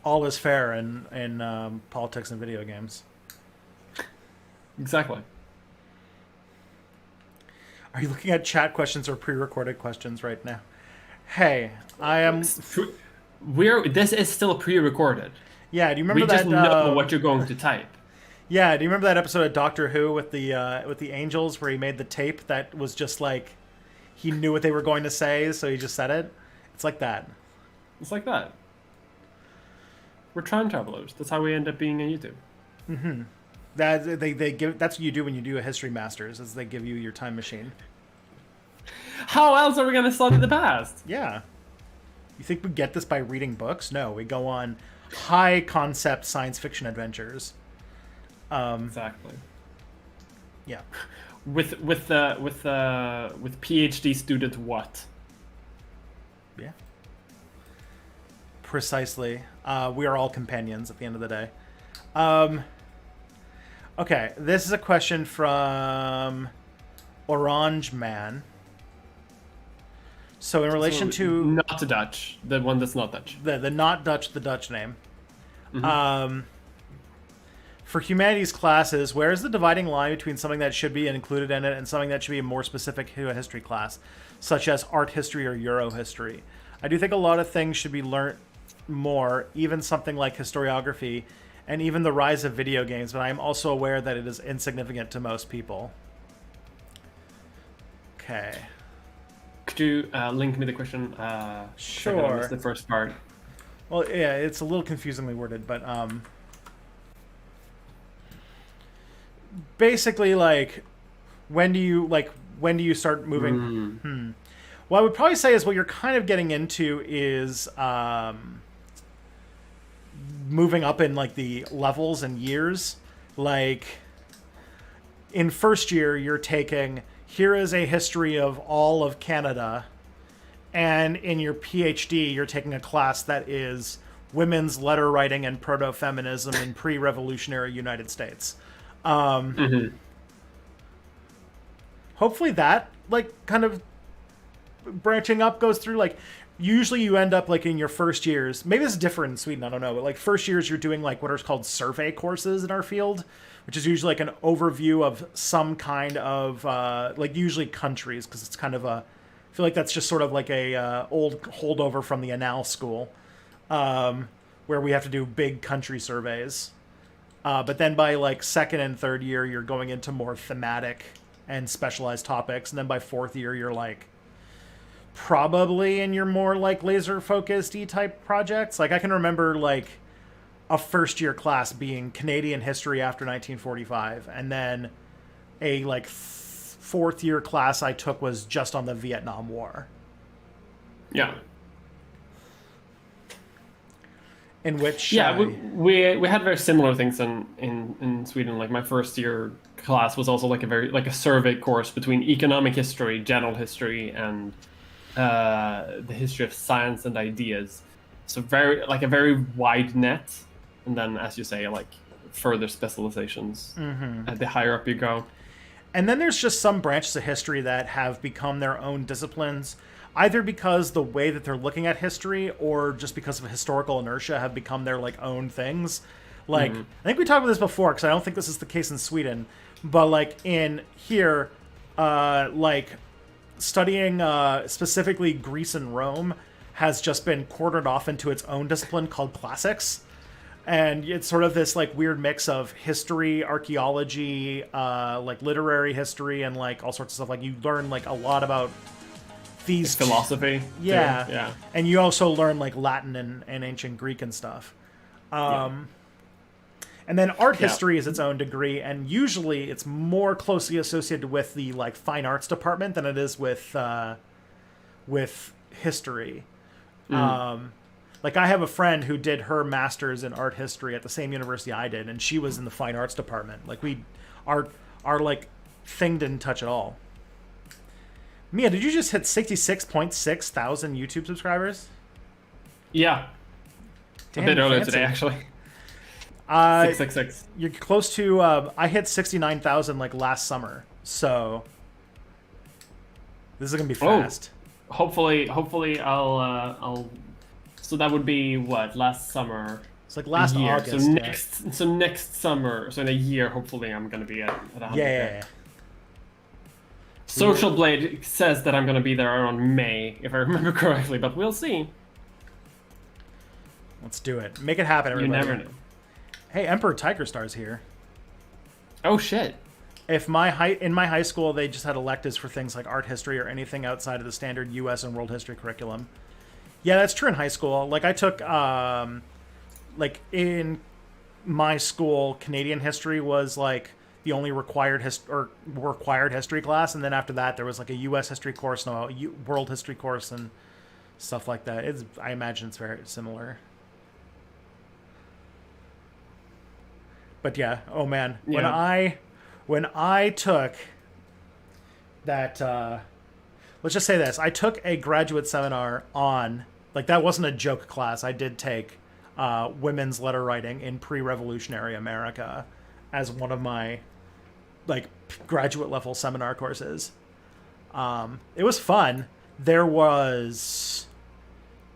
All is fair in politics and video games. Exactly. Are you looking at chat questions or pre-recorded questions right now? Hey, I am. This is still pre-recorded. Yeah. Do you remember that? We just know what you're going to type. Yeah. Do you remember that episode of Doctor Who with the angels where he made the tape that was just like he knew what they were going to say, so he just said it? It's like that. It's like that. We're time travelers. That's how we end up being on YouTube. Mm-hmm. That's what you do when you do a history masters, is they give you your time machine. How else are we going to study the past? Yeah. You think we get this by reading books? No, we go on high concept science fiction adventures. Exactly. Yeah. With PhD student what? Yeah. Precisely. We are all companions at the end of the day. Okay, this is a question from Orange Man. So in relation to... Not Dutch. The one that's not Dutch. The not Dutch, the Dutch name. Mm-hmm. For humanities classes, where is the dividing line between something that should be included in it and something that should be more specific to a history class, such as art history or Euro history? I do think a lot of things should be learnt more, even something like historiography, and even the rise of video games, but I am also aware that it is insignificant to most people. Okay. Could you link me the question? Sure. I missed the first part. Well, yeah, it's a little confusingly worded, but basically, like, when do you start moving? What I would probably say is what you're kind of getting into is moving up in like the levels and years. Like in first year, you're taking, here is a history of all of Canada, and in your PhD, you're taking a class that is women's letter writing and proto-feminism in pre-revolutionary United States. Hopefully that like kind of branching up goes through, like, usually you end up like in your first years, maybe it's different in Sweden, I don't know, but like first years you're doing like what are called survey courses in our field, which is usually like an overview of some kind of like usually countries, because it's kind of I feel like that's just sort of like a old holdover from the Anal school, where we have to do big country surveys, but then by like second and third year you're going into more thematic and specialized topics, and then by fourth year you're like probably in your more like laser focused type projects. Like I can remember like a first year class being Canadian history after 1945, and then a like fourth year class I took was just on the Vietnam War. Yeah. In which we had very similar things in Sweden. Like my first year class was also like a survey course between economic history, general history, and the history of science and ideas. So a very wide net, and then, as you say, like further specializations the higher up you go. And then there's just some branches of history that have become their own disciplines, either because the way that they're looking at history or just because of historical inertia have become their like own things. Like, I think we talked about this before, because I don't think this is the case in Sweden, but like in here, like studying specifically Greece and Rome has just been quartered off into its own discipline called classics. And it's sort of this like weird mix of history, archaeology, like literary history, and like all sorts of stuff. Like you learn like a lot about these philosophy. Yeah. Yeah. And you also learn like Latin and ancient Greek and stuff. And then art history is its own degree, and usually it's more closely associated with the like fine arts department than it is with history. Like I have a friend who did her master's in art history at the same university I did, and she was in the fine arts department. Like our like thing didn't touch at all. Mia, did you just hit 66.6 thousand YouTube subscribers? Yeah. Damn, a bit earlier fancy. today, actually. 666. You're close to. I hit 69,000 like last summer, so this is gonna be fast. Hopefully, I'll. So that would be what, last summer? It's like last year. August. So next summer, so in a year, hopefully I'm gonna be at 100. Yeah. Social Blade says that I'm gonna be there around May, if I remember correctly, but we'll see. Let's do it. Make it happen, everybody. You never know. Hey, Emperor Tiger Star's here. Oh shit. In my high school, they just had electives for things like art history or anything outside of the standard U.S. and world history curriculum. Yeah, that's true in high school. Like I took, like in my school, Canadian history was like the only required history class, and then after that, there was like a U.S. history course and a world history course and stuff like that. I imagine it's very similar. But yeah, oh man, when I took that, let's just say this, I took a graduate seminar on, like that wasn't a joke class, I did take women's letter writing in pre-revolutionary America as one of my like graduate level seminar courses. It was fun. There was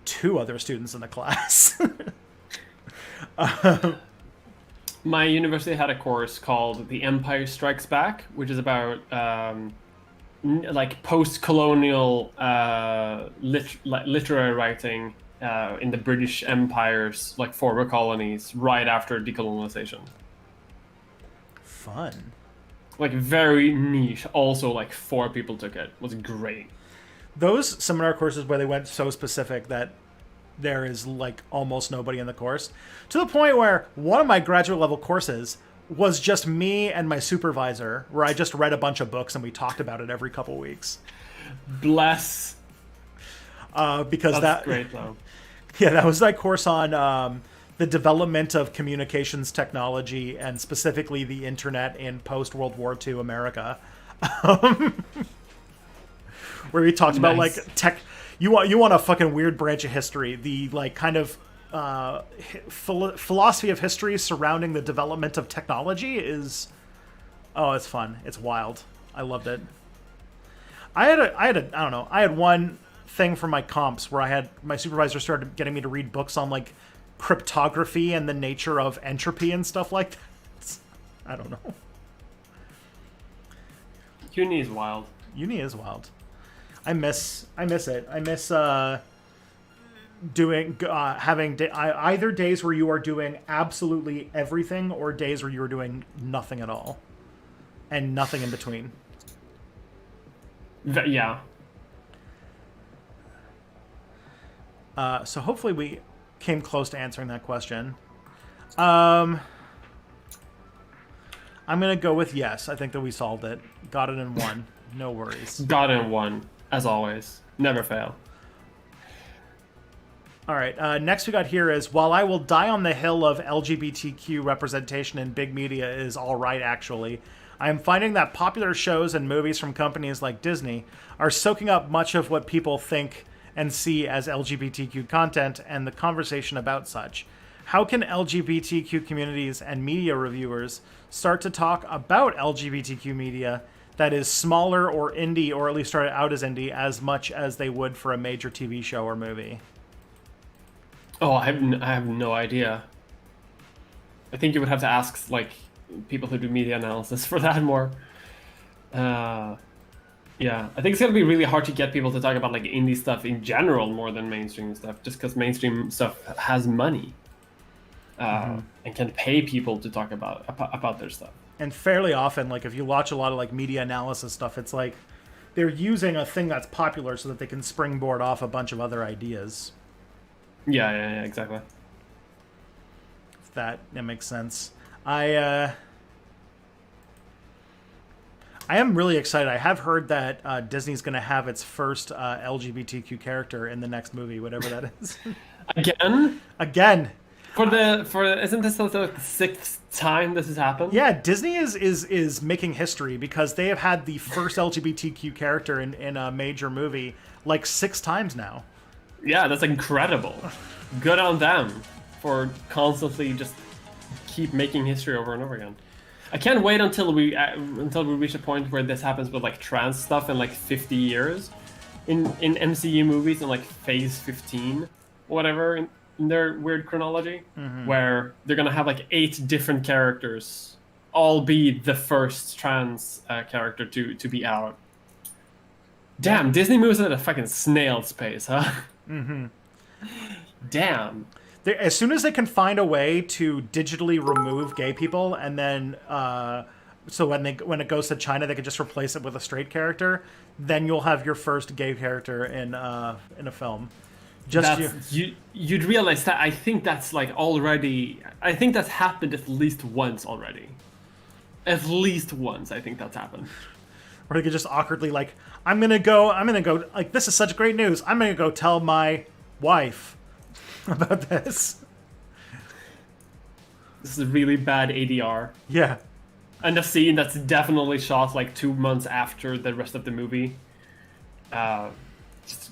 2 other students in the class. My university had a course called The Empire Strikes Back, which is about like post-colonial literary writing in the British Empire's like former colonies right after decolonization. Fun. Like very niche. Also, like 4 people took it. It was great. Those seminar courses where they went so specific that there is like almost nobody in the course, to the point where one of my graduate level courses was just me and my supervisor, where I just read a bunch of books and we talked about it every couple weeks. Bless. Because that's great though. Yeah, that was my course on the development of communications technology and specifically the internet in post-World War II America. Where we talked about like tech. You want a fucking weird branch of history. The like kind of philosophy of history surrounding the development of technology is, it's fun. It's wild. I loved it. I had one thing for my comps where my supervisor started getting me to read books on like cryptography and the nature of entropy and stuff like that. I don't know. Uni is wild. Uni is wild. I miss it. I miss doing having either days where you are doing absolutely everything or days where you are doing nothing at all and nothing in between. Yeah. So hopefully we came close to answering that question. I'm gonna go with yes. I think that we solved it. Got it in 1. No worries. Got it in 1. As always, never fail. All right, next we got here is, while I will die on the hill of LGBTQ representation in big media is all right, actually, I am finding that popular shows and movies from companies like Disney are soaking up much of what people think and see as LGBTQ content and the conversation about such. How can LGBTQ communities and media reviewers start to talk about LGBTQ media that is smaller or indie, or at least started out as indie, as much as they would for a major TV show or movie? Oh, I have no idea. I think you would have to ask like people who do media analysis for that more. Yeah, I think it's gonna be really hard to get people to talk about like indie stuff in general more than mainstream stuff, just because mainstream stuff has money and can pay people to talk about their stuff. And fairly often, like if you watch a lot of like media analysis stuff, it's like they're using a thing that's popular so that they can springboard off a bunch of other ideas. Yeah, exactly. If that makes sense. I am really excited. I have heard that Disney's going to have its first LGBTQ character in the next movie, whatever that is. Again. Isn't this like the 6th time this has happened? Yeah, Disney is making history because they have had the first LGBTQ character in a major movie like 6 times now. Yeah, that's incredible. Good on them for constantly just keep making history over and over again. I can't wait until we reach a point where this happens with like trans stuff in like 50 years in MCU movies in like phase 15 or whatever in their weird chronology, where they're gonna have like 8 different characters all be the first trans character to be out. Damn, Disney moves at a fucking snail's pace, huh? Damn. As soon as they can find a way to digitally remove gay people, and then so when it goes to China, they can just replace it with a straight character, then you'll have your first gay character in a film. You'd realize that I think that's like already. I think that's happened at least once already. At least once, I think that's happened. Or they could just awkwardly like, I'm gonna go. Like, this is such great news. I'm gonna go tell my wife about this. This is really bad ADR. Yeah. And a scene that's definitely shot like 2 months after the rest of the movie. Just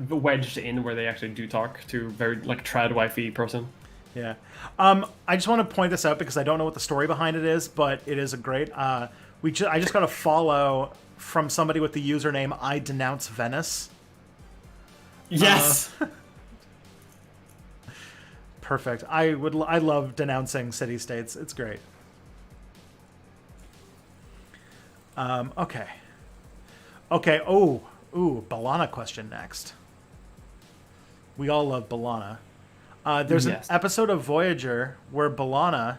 wedged in where they actually do talk to very like trad wifey person. Yeah. I just want to point this out because I don't know what the story behind it is, but it is a great. I just got a follow from somebody with the username I Denounce Venice. Yes. Perfect. I love denouncing city-states. It's great. Okay. Ooh, B'Elanna question next. We all love B'Elanna. There's an episode of Voyager where B'Elanna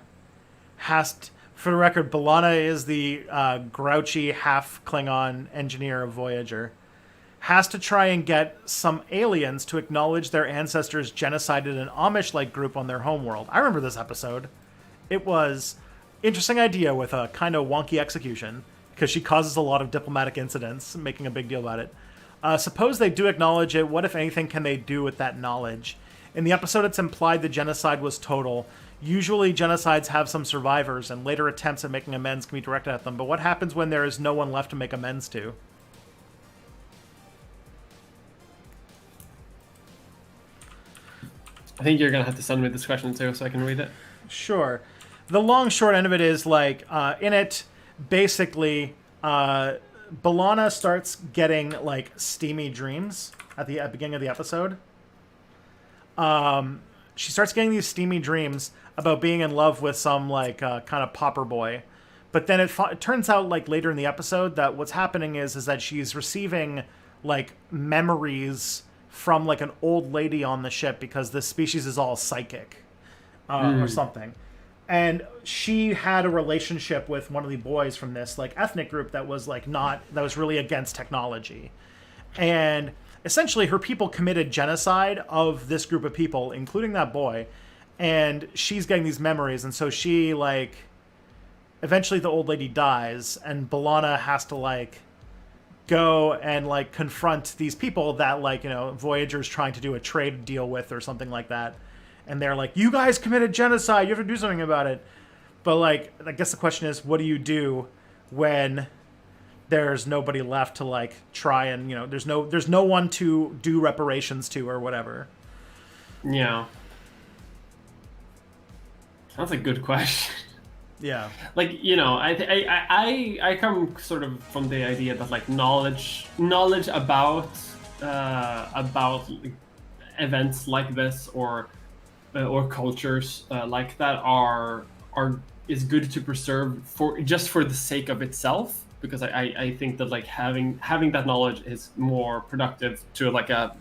for the record, B'Elanna is the grouchy half Klingon engineer of Voyager, has to try and get some aliens to acknowledge their ancestors genocided an Amish-like group on their homeworld. I remember this episode. It was interesting idea with a kind of wonky execution because she causes a lot of diplomatic incidents, making a big deal about it. Suppose they do acknowledge it. What, if anything, can they do with that knowledge? In the episode, it's implied the genocide was total. Usually, genocides have some survivors, and later attempts at making amends can be directed at them. But what happens when there is no one left to make amends to? I think you're gonna have to send me this question too, so I can read it. Sure. The long short end of it is like in it, basically, B'Elanna starts getting like steamy dreams at the beginning of the episode. She starts getting these steamy dreams about being in love with some like kind of popper boy, but then it turns out like later in the episode that what's happening is that she's receiving like memories from like an old lady on the ship because this species is all psychic or something. And she had a relationship with one of the boys from this like ethnic group that was like that was really against technology. And essentially her people committed genocide of this group of people, including that boy. And she's getting these memories. And so she like, eventually the old lady dies and B'Elanna has to like go and like confront these people that like, you know, Voyager's trying to do a trade deal with or something like that. And they're like, you guys committed genocide. You have to do something about it. But like, I guess the question is, what do you do when there's nobody left to like try and, you know, there's no one to do reparations to or whatever. Yeah. That's a good question. Yeah. Like, you know, I come sort of from the idea that like knowledge about events like this or cultures like that are is good to preserve for the sake of itself, because I think that like having that knowledge is more productive to like a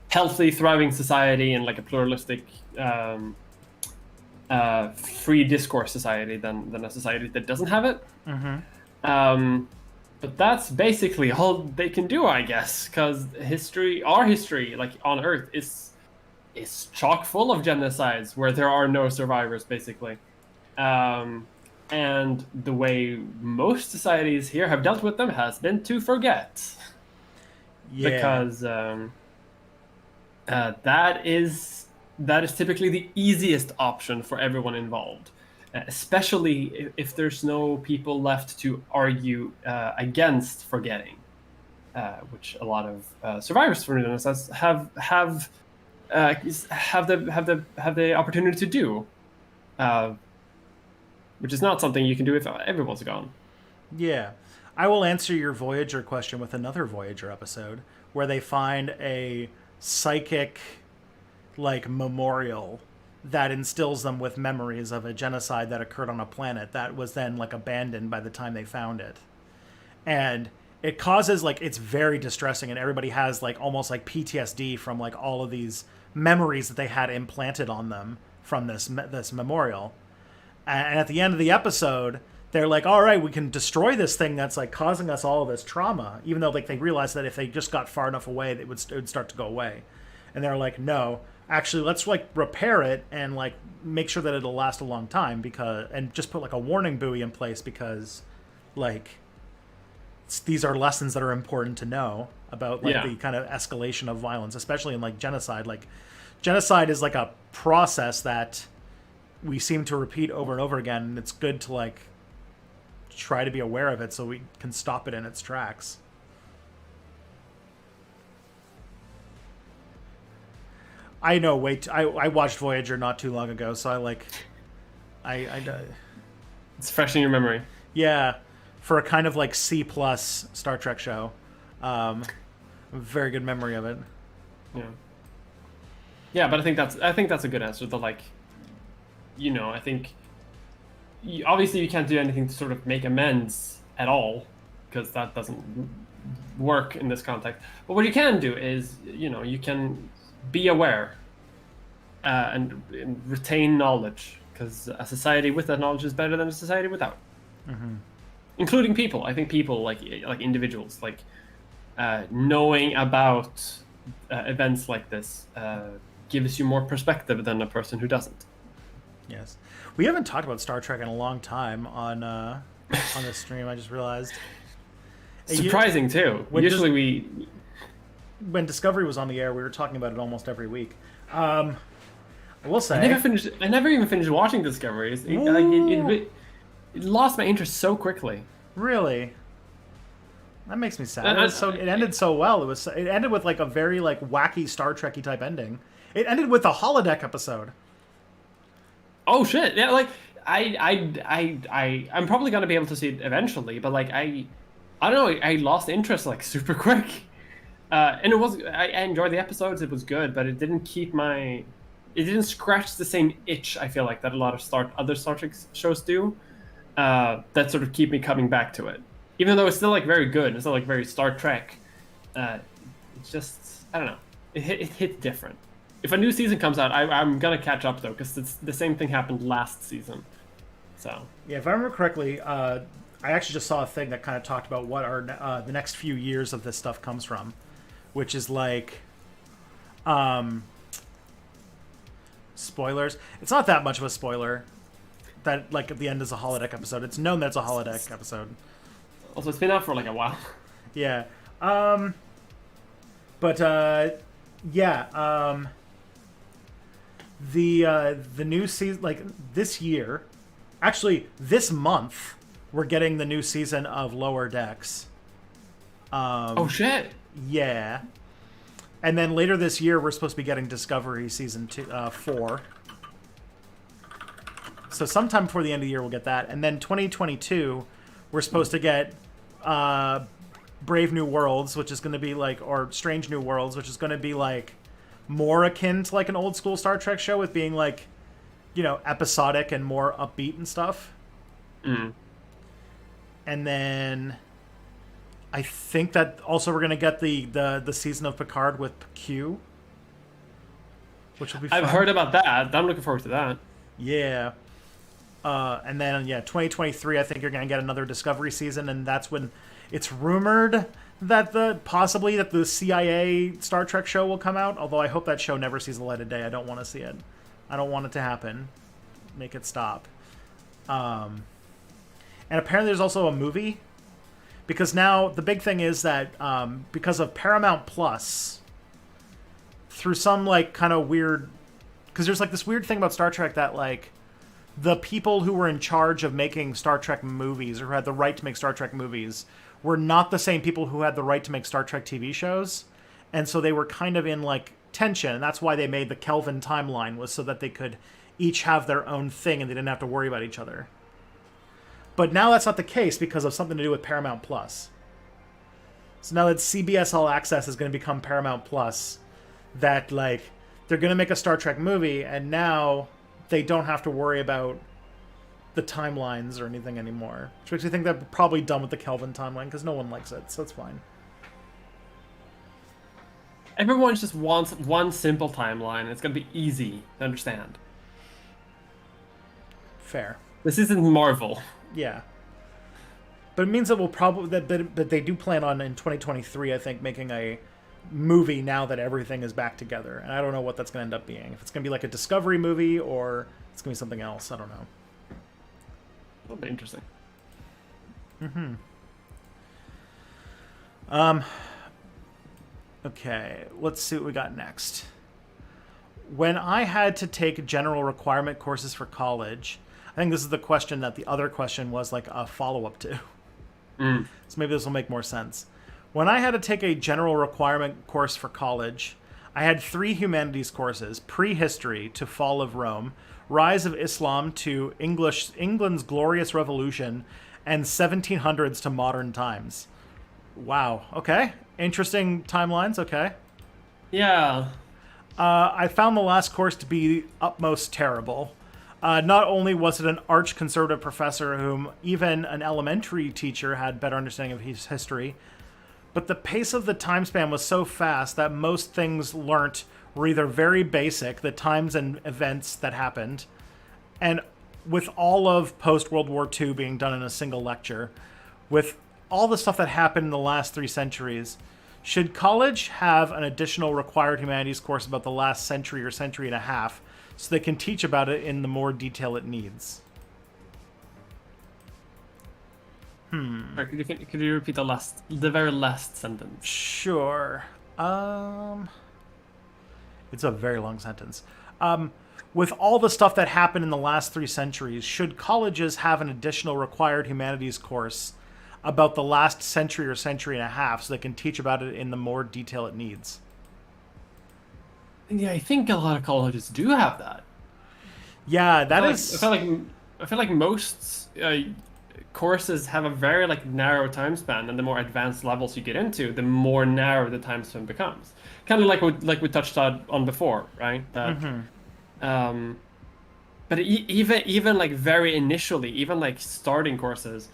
healthy, thriving society and like a pluralistic, free discourse society than a society that doesn't have it. But that's basically all they can do, I guess, because our history, like on Earth, is chock full of genocides where there are no survivors, basically. And the way most societies here have dealt with them has been to forget. Yeah. Because that is typically the easiest option for everyone involved, especially if there's no people left to argue against forgetting, which a lot of survivors for genocides have the opportunity to do, which is not something you can do if everyone's gone. Yeah. I will answer your Voyager question with another Voyager episode where they find a psychic like memorial that instills them with memories of a genocide that occurred on a planet that was then like abandoned by the time they found it. And it causes like, it's very distressing, and everybody has like almost like PTSD from like all of these memories that they had implanted on them from this memorial. And at the end of the episode, they're like, all right, we can destroy this thing that's like causing us all of this trauma, even though like they realized that if they just got far enough away, it would start to go away. And they're like, no, actually, let's like repair it and like make sure that it'll last a long time, and just put like a warning buoy in place, because like these are lessons that are important to know about like the kind of escalation of violence, especially in like genocide. Like genocide is like a process that we seem to repeat over and over again, and it's good to like try to be aware of it so we can stop it in its tracks. I know. I watched Voyager not too long ago, so it's fresh in your memory. Yeah, for a kind of like C+ Star Trek show, a very good memory of it. Yeah, but I think that's a good answer. The like, I think obviously you can't do anything to sort of make amends at all, because that doesn't work in this context. But what you can do is, you can be aware and retain knowledge, because a society with that knowledge is better than a society without. Including people. I think people, like individuals, like knowing about events like this gives you more perspective than a person who doesn't. Yes. We haven't talked about Star Trek in a long time on this stream, I just realized. Surprising, too. Usually when Discovery was on the air, we were talking about it almost every week. I will say... I never even finished watching Discovery. It lost my interest so quickly. Really? That makes me sad. It ended so well. It ended with like a very like wacky Star Trek-y type ending. It ended with a holodeck episode. Oh shit! Yeah, like I'm probably gonna be able to see it eventually, but like I don't know. I lost interest like super quick. And I enjoyed the episodes. It was good, but it didn't it didn't scratch the same itch, I feel like, that a lot of other Star Trek shows do. That sort of keep me coming back to it, even though it's still like very good. It's still like very Star Trek. It's just, I don't know. It hit different. If a new season comes out, I'm gonna catch up though, because the same thing happened last season. So yeah, if I remember correctly, I actually just saw a thing that kind of talked about what our the next few years of this stuff comes from, which is like, spoilers. It's not that much of a spoiler that like at the end is a holodeck episode. It's known that it's a holodeck episode. Also, it's been out for like a while. Yeah. The new season, like this year, actually this month, we're getting the new season of Lower Decks. Oh shit! Yeah, and then later this year we're supposed to be getting Discovery season 4. So sometime before the end of the year we'll get that, and then 2022 we're supposed to get Brave New Worlds, which is going to be like, or Strange New Worlds, which is going to be like more akin to like an old school Star Trek show, with being like episodic and more upbeat and stuff. Mm. And then I think that also we're gonna get the season of Picard with Q, which will be fun. I've heard about that. I'm looking forward to that. Yeah. And then 2023, I think you're gonna get another Discovery season, and that's when it's rumored that possibly the CIA Star Trek show will come out. Although I hope that show never sees the light of day. I don't want to see it. I don't want it to happen. Make it stop. And apparently there's also a movie, because now the big thing is that because of Paramount Plus, through some like kind of weird, because there's like this weird thing about Star Trek that like the people who were in charge of making Star Trek movies, or who had the right to make Star Trek movies, were not the same people who had the right to make Star Trek TV shows. And so they were kind of in like tension, and that's why they made the Kelvin timeline, was so that they could each have their own thing and they didn't have to worry about each other. But now that's not the case because of something to do with Paramount Plus. So now that CBS All Access is going to become Paramount Plus, that like they're going to make a Star Trek movie, and now they don't have to worry about the timelines or anything anymore. Which makes me think they're probably done with the Kelvin timeline, because no one likes it, so it's fine. Everyone just wants one simple timeline. It's going to be easy to understand. Fair. This isn't Marvel. Yeah. But it means that we'll probably... That they do plan on, in 2023, I think, making a movie now that everything is back together. And I don't know what that's going to end up being. If it's going to be like a Discovery movie, or it's going to be something else. I don't know. That'll be interesting. Okay, let's see what we got next. When I had to take general requirement courses for college, I think this is the question that the other question was like a follow-up to. So maybe this will make more sense. When I had to take a general requirement course for college, I had 3 humanities courses: prehistory to Fall of Rome, Rise of Islam to England's Glorious Revolution, and 1700s to modern times. Wow. Okay. Interesting timelines. Okay. Yeah. I found the last course to be utmost terrible. Not only was it an arch-conservative professor whom even an elementary teacher had better understanding of his history, but the pace of the time span was so fast that most things learnt were either very basic, the times and events that happened, and with all of post-World War II being done in a single lecture, with all the stuff that happened in the last 3 centuries, should college have an additional required humanities course about the last century or century and a half, so they can teach about it in the more detail it needs? Sorry, could you repeat the very last sentence? Sure. It's a very long sentence. With all the stuff that happened in the last 3 centuries, should colleges have an additional required humanities course about the last century or century and a half, so they can teach about it in the more detail it needs? Yeah, I think a lot of colleges do have that. Yeah, I feel like most courses have a very like narrow time span, and the more advanced levels you get into, the more narrow the time span becomes. Kind of like we touched on before, right? That, but even like very initially, even like starting courses,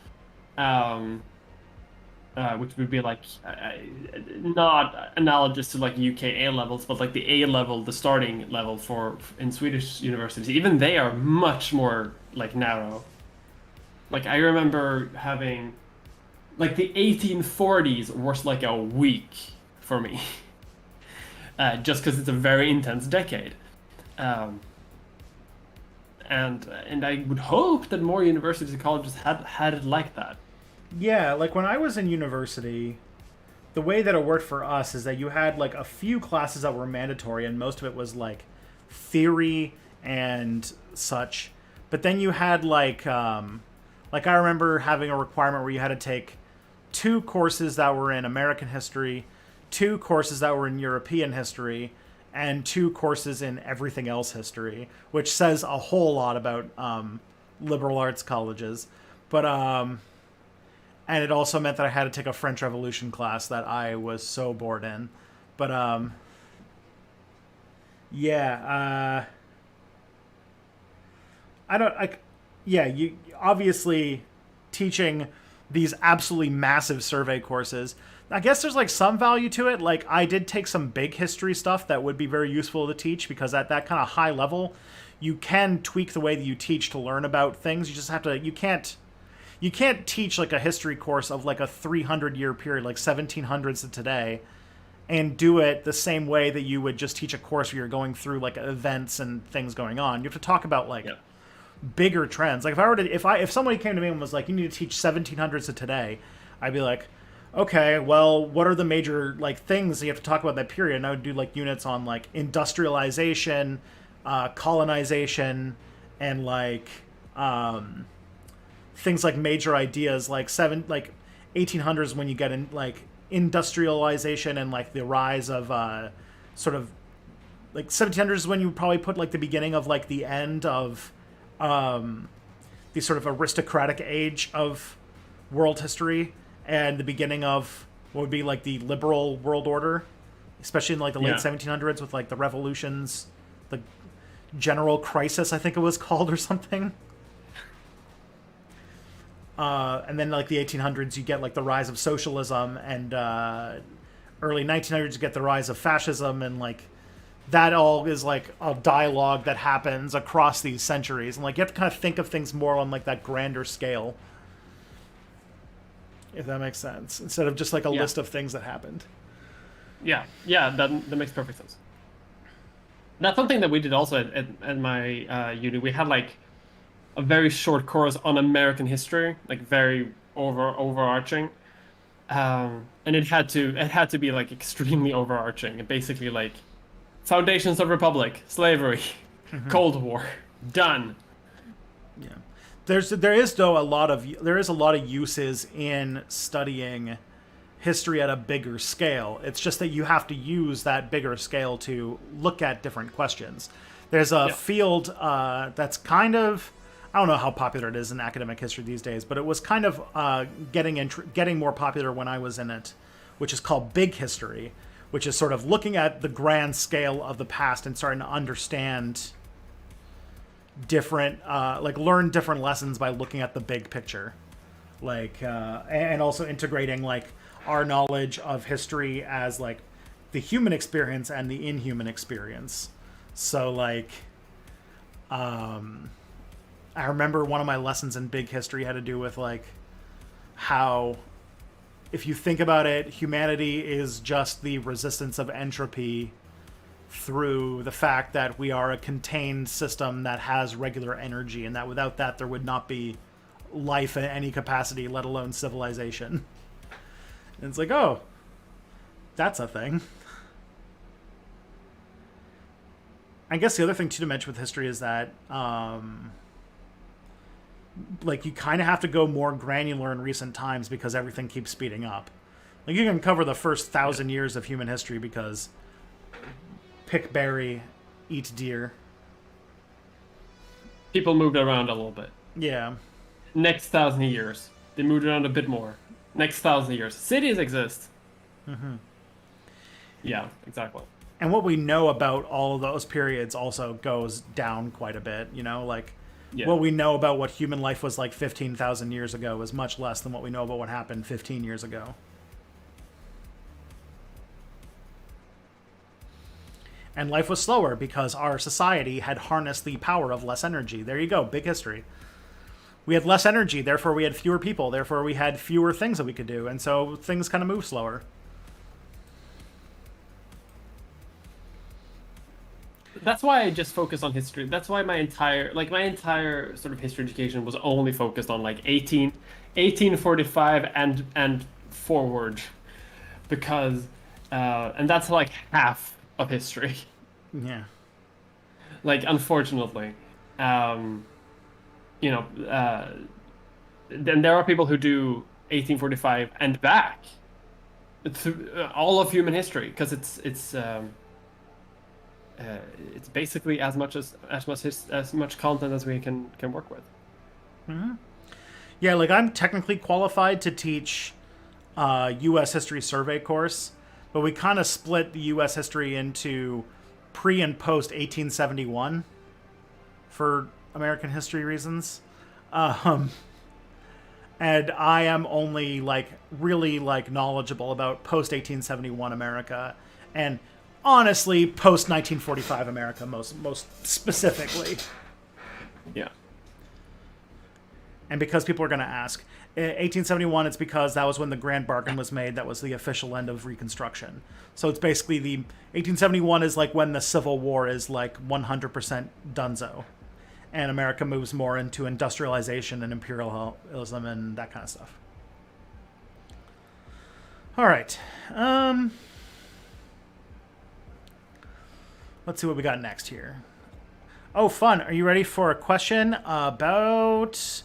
which would be like not analogous to like UK A levels, but like the A level, the starting level in Swedish universities, even they are much more like narrow. Like I remember having, like the 1840s was like a week for me, just because it's a very intense decade, and I would hope that more universities and colleges had it like that. Yeah, like when I was in university, the way that it worked for us is that you had like a few classes that were mandatory, and most of it was like theory and such. But then you had like I remember having a requirement where you had to take 2 courses that were in American history, 2 courses that were in European history, and 2 courses in everything else history, which says a whole lot about liberal arts colleges. But and it also meant that I had to take a French Revolution class that I was so bored in. But yeah, I don't like. Yeah, you obviously teaching these absolutely massive survey courses. I guess there's like some value to it. Like I did take some big history stuff that would be very useful to teach because at that kind of high level, you can tweak the way that you teach to learn about things. You just have to. You can't teach like a history course of like a 300-year period, like 1700s to today, and do it the same way that you would just teach a course where you're going through like events and things going on. You have to talk about like bigger trends. Like if somebody came to me and was like, you need to teach 1700s to today, I'd be like, okay, well, what are the major like things that you have to talk about that period? And I would do like units on like industrialization, colonization, and like things like major ideas like 1800s when you get in like industrialization and like the rise of sort of like 1700s is when you probably put like the beginning of like the end of the sort of aristocratic age of world history and the beginning of what would be like the liberal world order, especially in like the late 1700s with like the revolutions, the general crisis I think it was called or something. And then like the 1800s you get like the rise of socialism, and early 1900s you get the rise of fascism, and like that all is like a dialogue that happens across these centuries, and like you have to kind of think of things more on like that grander scale, if that makes sense, instead of just like a list of things that happened. That makes perfect sense. That's something that we did also at my uni. We had like a very short course on American history, like very overarching, and it had to be like extremely overarching, and basically like foundations of republic, slavery, Cold War, done. Yeah, there is a lot of uses in studying history at a bigger scale. It's just that you have to use that bigger scale to look at different questions. There's a field that's kind of, I don't know how popular it is in academic history these days, but it was kind of getting more popular when I was in it, which is called big history, which is sort of looking at the grand scale of the past and starting to understand different, like learn different lessons by looking at the big picture, like, and also integrating like our knowledge of history as like the human experience and the inhuman experience. So like, I remember one of my lessons in big history had to do with like how, if you think about it, humanity is just the resistance of entropy through the fact that we are a contained system that has regular energy, and that without that there would not be life in any capacity, let alone civilization. And it's like, oh, that's a thing. I guess the other thing too to mention with history is that like you kind of have to go more granular in recent times because everything keeps speeding up. Like you can cover the first 1,000 years of human history because pick berry, eat deer. People moved around a little bit. Yeah. Next 1,000 years, they moved around a bit more. Next 1,000 years, cities exist. Yeah, exactly. And what we know about all of those periods also goes down quite a bit, you know, like what we know about what human life was like 15,000 years ago is much less than what we know about what happened 15 years ago. And life was slower because our society had harnessed the power of less energy. There you go, big history. We had less energy, therefore we had fewer people, therefore we had fewer things that we could do, and so things kind of move slower. That's why I just focus on history. That's why my entire sort of history education was only focused on like 1845 and forward, because and that's like half of history. Yeah. Like unfortunately, then there are people who do 1845 and back, all of human history, because it's basically as much content as we can work with. Mm-hmm. Yeah, like I'm technically qualified to teach U.S. history survey course, but we kind of split the U.S. history into pre and post 1871 for American history reasons. Um, and I am only like really like knowledgeable about post 1871 America, and honestly post 1945 America most specifically. Yeah. And because people are going to ask, 1871, it's because that was when the Grand Bargain was made. That was the official end of Reconstruction. So it's basically the 1871 is like when the Civil War is like 100% donezo, and America moves more into industrialization and imperialism and that kind of stuff. All right. Let's see what we got next here. Oh, fun. Are you ready for a question about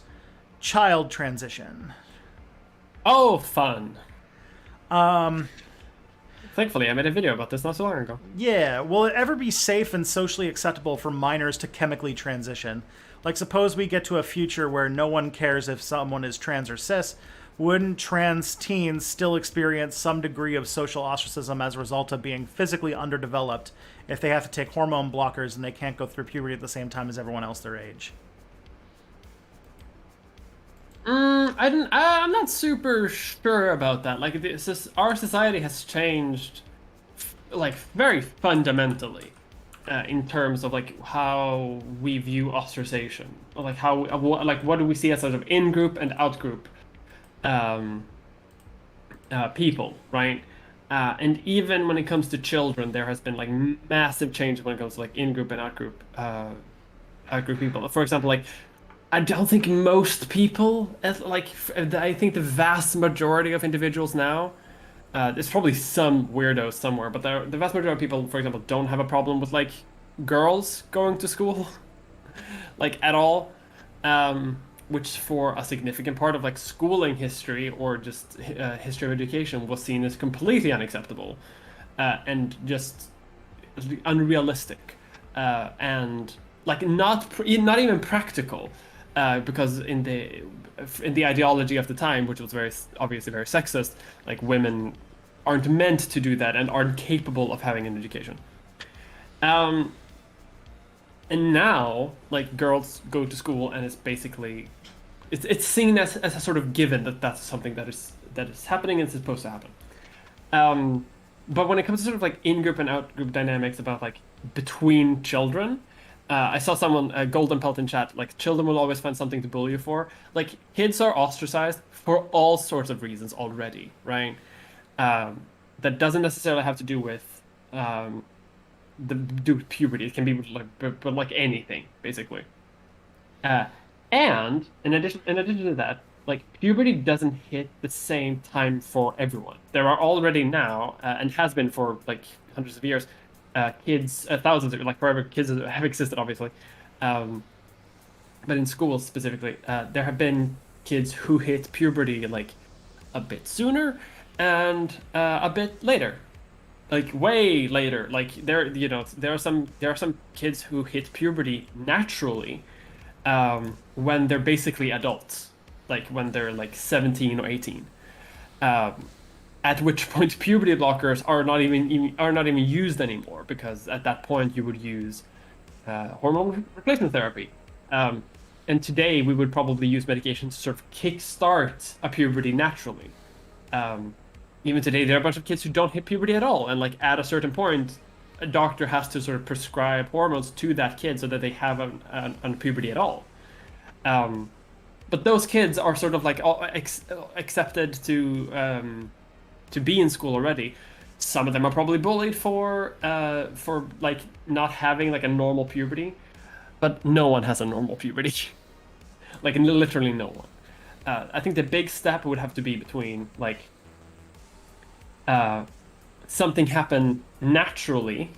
child transition? Oh, fun. Thankfully, I made a video about this not so long ago. Yeah. Will it ever be safe and socially acceptable for minors to chemically transition? Like, suppose we get to a future where no one cares if someone is trans or cis. Wouldn't trans teens still experience some degree of social ostracism as a result of being physically underdeveloped if they have to take hormone blockers and they can't go through puberty at the same time as everyone else their age? I'm not super sure about that. Like, our society has changed, like, very fundamentally, in terms of like how we view ostracization, or like what do we see as sort of in-group and out-group, people, right? And even when it comes to children, there has been like massive change when it comes to like in-group and out-group people. For example, like, I don't think most people, I think the vast majority of individuals now, there's probably some weirdos somewhere, but the vast majority of people, for example, don't have a problem with like girls going to school, like at all, which for a significant part of like schooling history or just history of education was seen as completely unacceptable, and just unrealistic, and like not even practical. Because in the ideology of the time, which was very obviously very sexist, like women aren't meant to do that and aren't capable of having an education. And now, like, girls go to school, and it's basically it's seen as a sort of given that that's something that is happening and it's supposed to happen. But when it comes to sort of like in-group and out-group dynamics about like between children. I saw someone, Golden Pelt in chat, like, children will always find something to bully you for. Like, kids are ostracized for all sorts of reasons already, right? That doesn't necessarily have to do with puberty. It can be with, like, but like anything, basically. And in addition to that, like, puberty doesn't hit the same time for everyone. There are already now, and has been for like hundreds of years, kids, thousands of, like, forever, kids that have existed, obviously, but in schools specifically, there have been kids who hit puberty like a bit sooner and a bit later, like way later. Like, there are some kids who hit puberty naturally, when they're basically adults, like when they're like 17 or 18. At which point puberty blockers are not even used anymore, because at that point you would use hormone replacement therapy. And today we would probably use medication to sort of kickstart a puberty naturally. Even today there are a bunch of kids who don't hit puberty at all, and like at a certain point a doctor has to sort of prescribe hormones to that kid so that they have a puberty at all. But those kids are sort of like accepted to be in school already. Some of them are probably bullied for like not having like a normal puberty, but no one has a normal puberty. Like, literally no one. I think the big step would have to be between like something happen naturally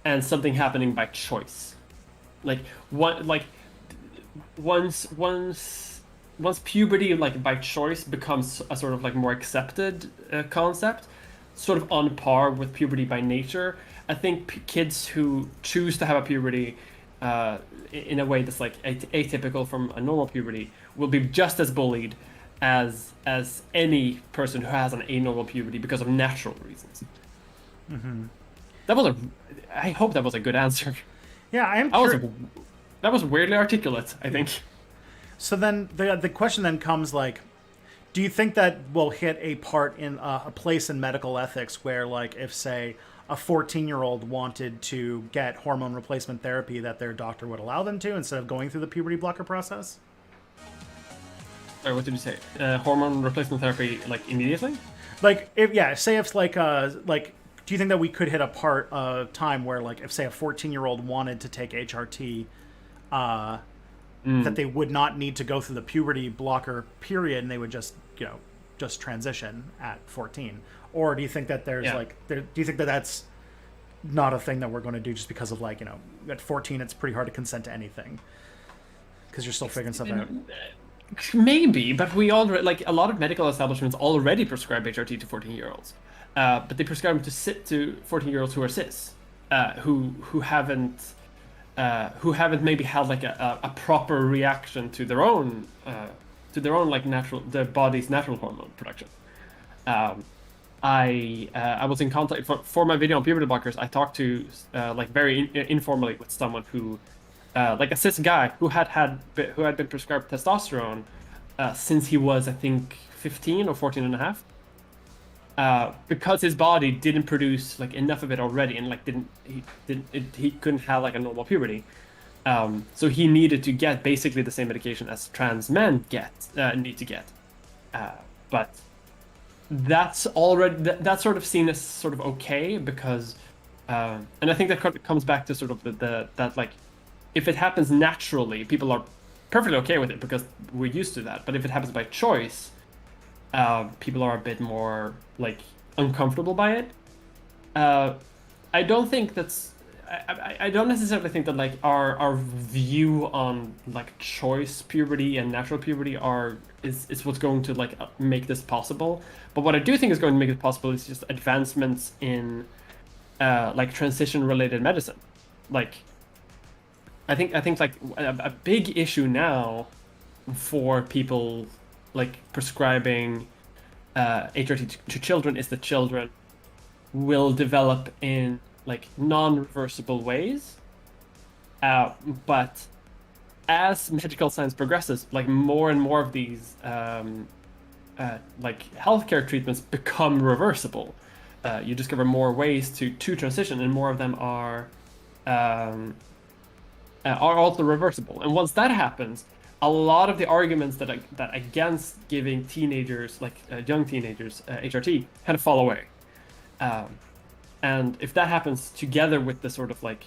and something happening by choice. Like, once puberty, like, by choice becomes a sort of like more accepted concept, sort of on par with puberty by nature, I think kids who choose to have a puberty in a way that's like atypical from a normal puberty will be just as bullied as any person who has an anormal puberty because of natural reasons. Mm-hmm. I hope that was a good answer. Yeah, That was weirdly articulate, I think. So then the question then comes like, do you think that will hit a part in a place in medical ethics where, like, if say a 14-year-old wanted to get hormone replacement therapy, that their doctor would allow them to instead of going through the puberty blocker process? Or what did you say? Hormone replacement therapy, like immediately? Like, if yeah, say if like, do you think that we could hit a part of time where, like, if say a 14-year-old wanted to take HRT, that they would not need to go through the puberty blocker period, and they would just, just transition at 14? Or do you think that there's do you think that that's not a thing that we're going to do just because of, like, at 14 it's pretty hard to consent to anything because you're still figuring stuff out? Maybe, but we already, like, a lot of medical establishments already prescribe HRT to 14-year-olds, but they prescribe them to 14-year-olds who are cis, who haven't maybe had like a proper reaction to their own like their body's natural hormone production. I was in contact for my video on puberty blockers. I talked to like very informally with someone who, like a cis guy who had been prescribed testosterone since he was, I think, 15 or 14 and a half. Because his body didn't produce like enough of it already, and like he couldn't have like a normal puberty, so he needed to get basically the same medication as trans men need to get, but that's sort of seen as sort of okay because, and I think that comes back to sort of that like, if it happens naturally, people are perfectly okay with it because we're used to that, but if it happens by choice, people are a bit more like uncomfortable by it. I don't think that's. I don't necessarily think that like our view on like choice puberty and natural puberty is what's going to like make this possible. But what I do think is going to make it possible is just advancements in like transition related medicine. Like I think like a big issue now for people like prescribing HRT to children is that children will develop in like non-reversible ways, but as medical science progresses, like more and more of these like healthcare treatments become reversible. You discover more ways to transition, and more of them are also reversible. And once that happens, a lot of the arguments that against giving teenagers, like young teenagers, HRT kind of fall away. And if that happens together with the sort of like,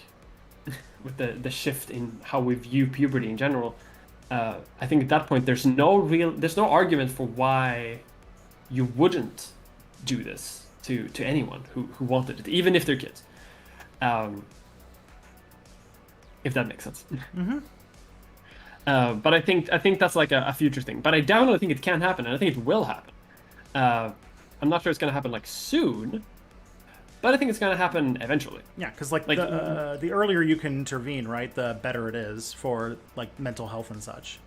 with the shift in how we view puberty in general, I think at that point there's no argument for why you wouldn't do this to anyone who wanted it, even if they're kids. If that makes sense. Mm-hmm. But I think that's like a future thing. But I definitely think it can happen, and I think it will happen. I'm not sure it's going to happen like soon, but I think it's going to happen eventually. Yeah, because like the earlier you can intervene, right, the better it is for like mental health and such.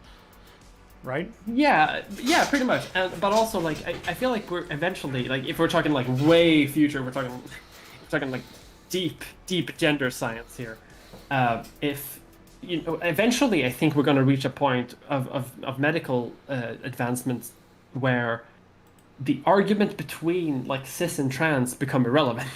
Right? Yeah, pretty much. But also like I feel like we're eventually, like, if we're talking like way future, we're talking like deep gender science here. If eventually I think we're going to reach a point of medical advancements where the argument between like cis and trans become irrelevant.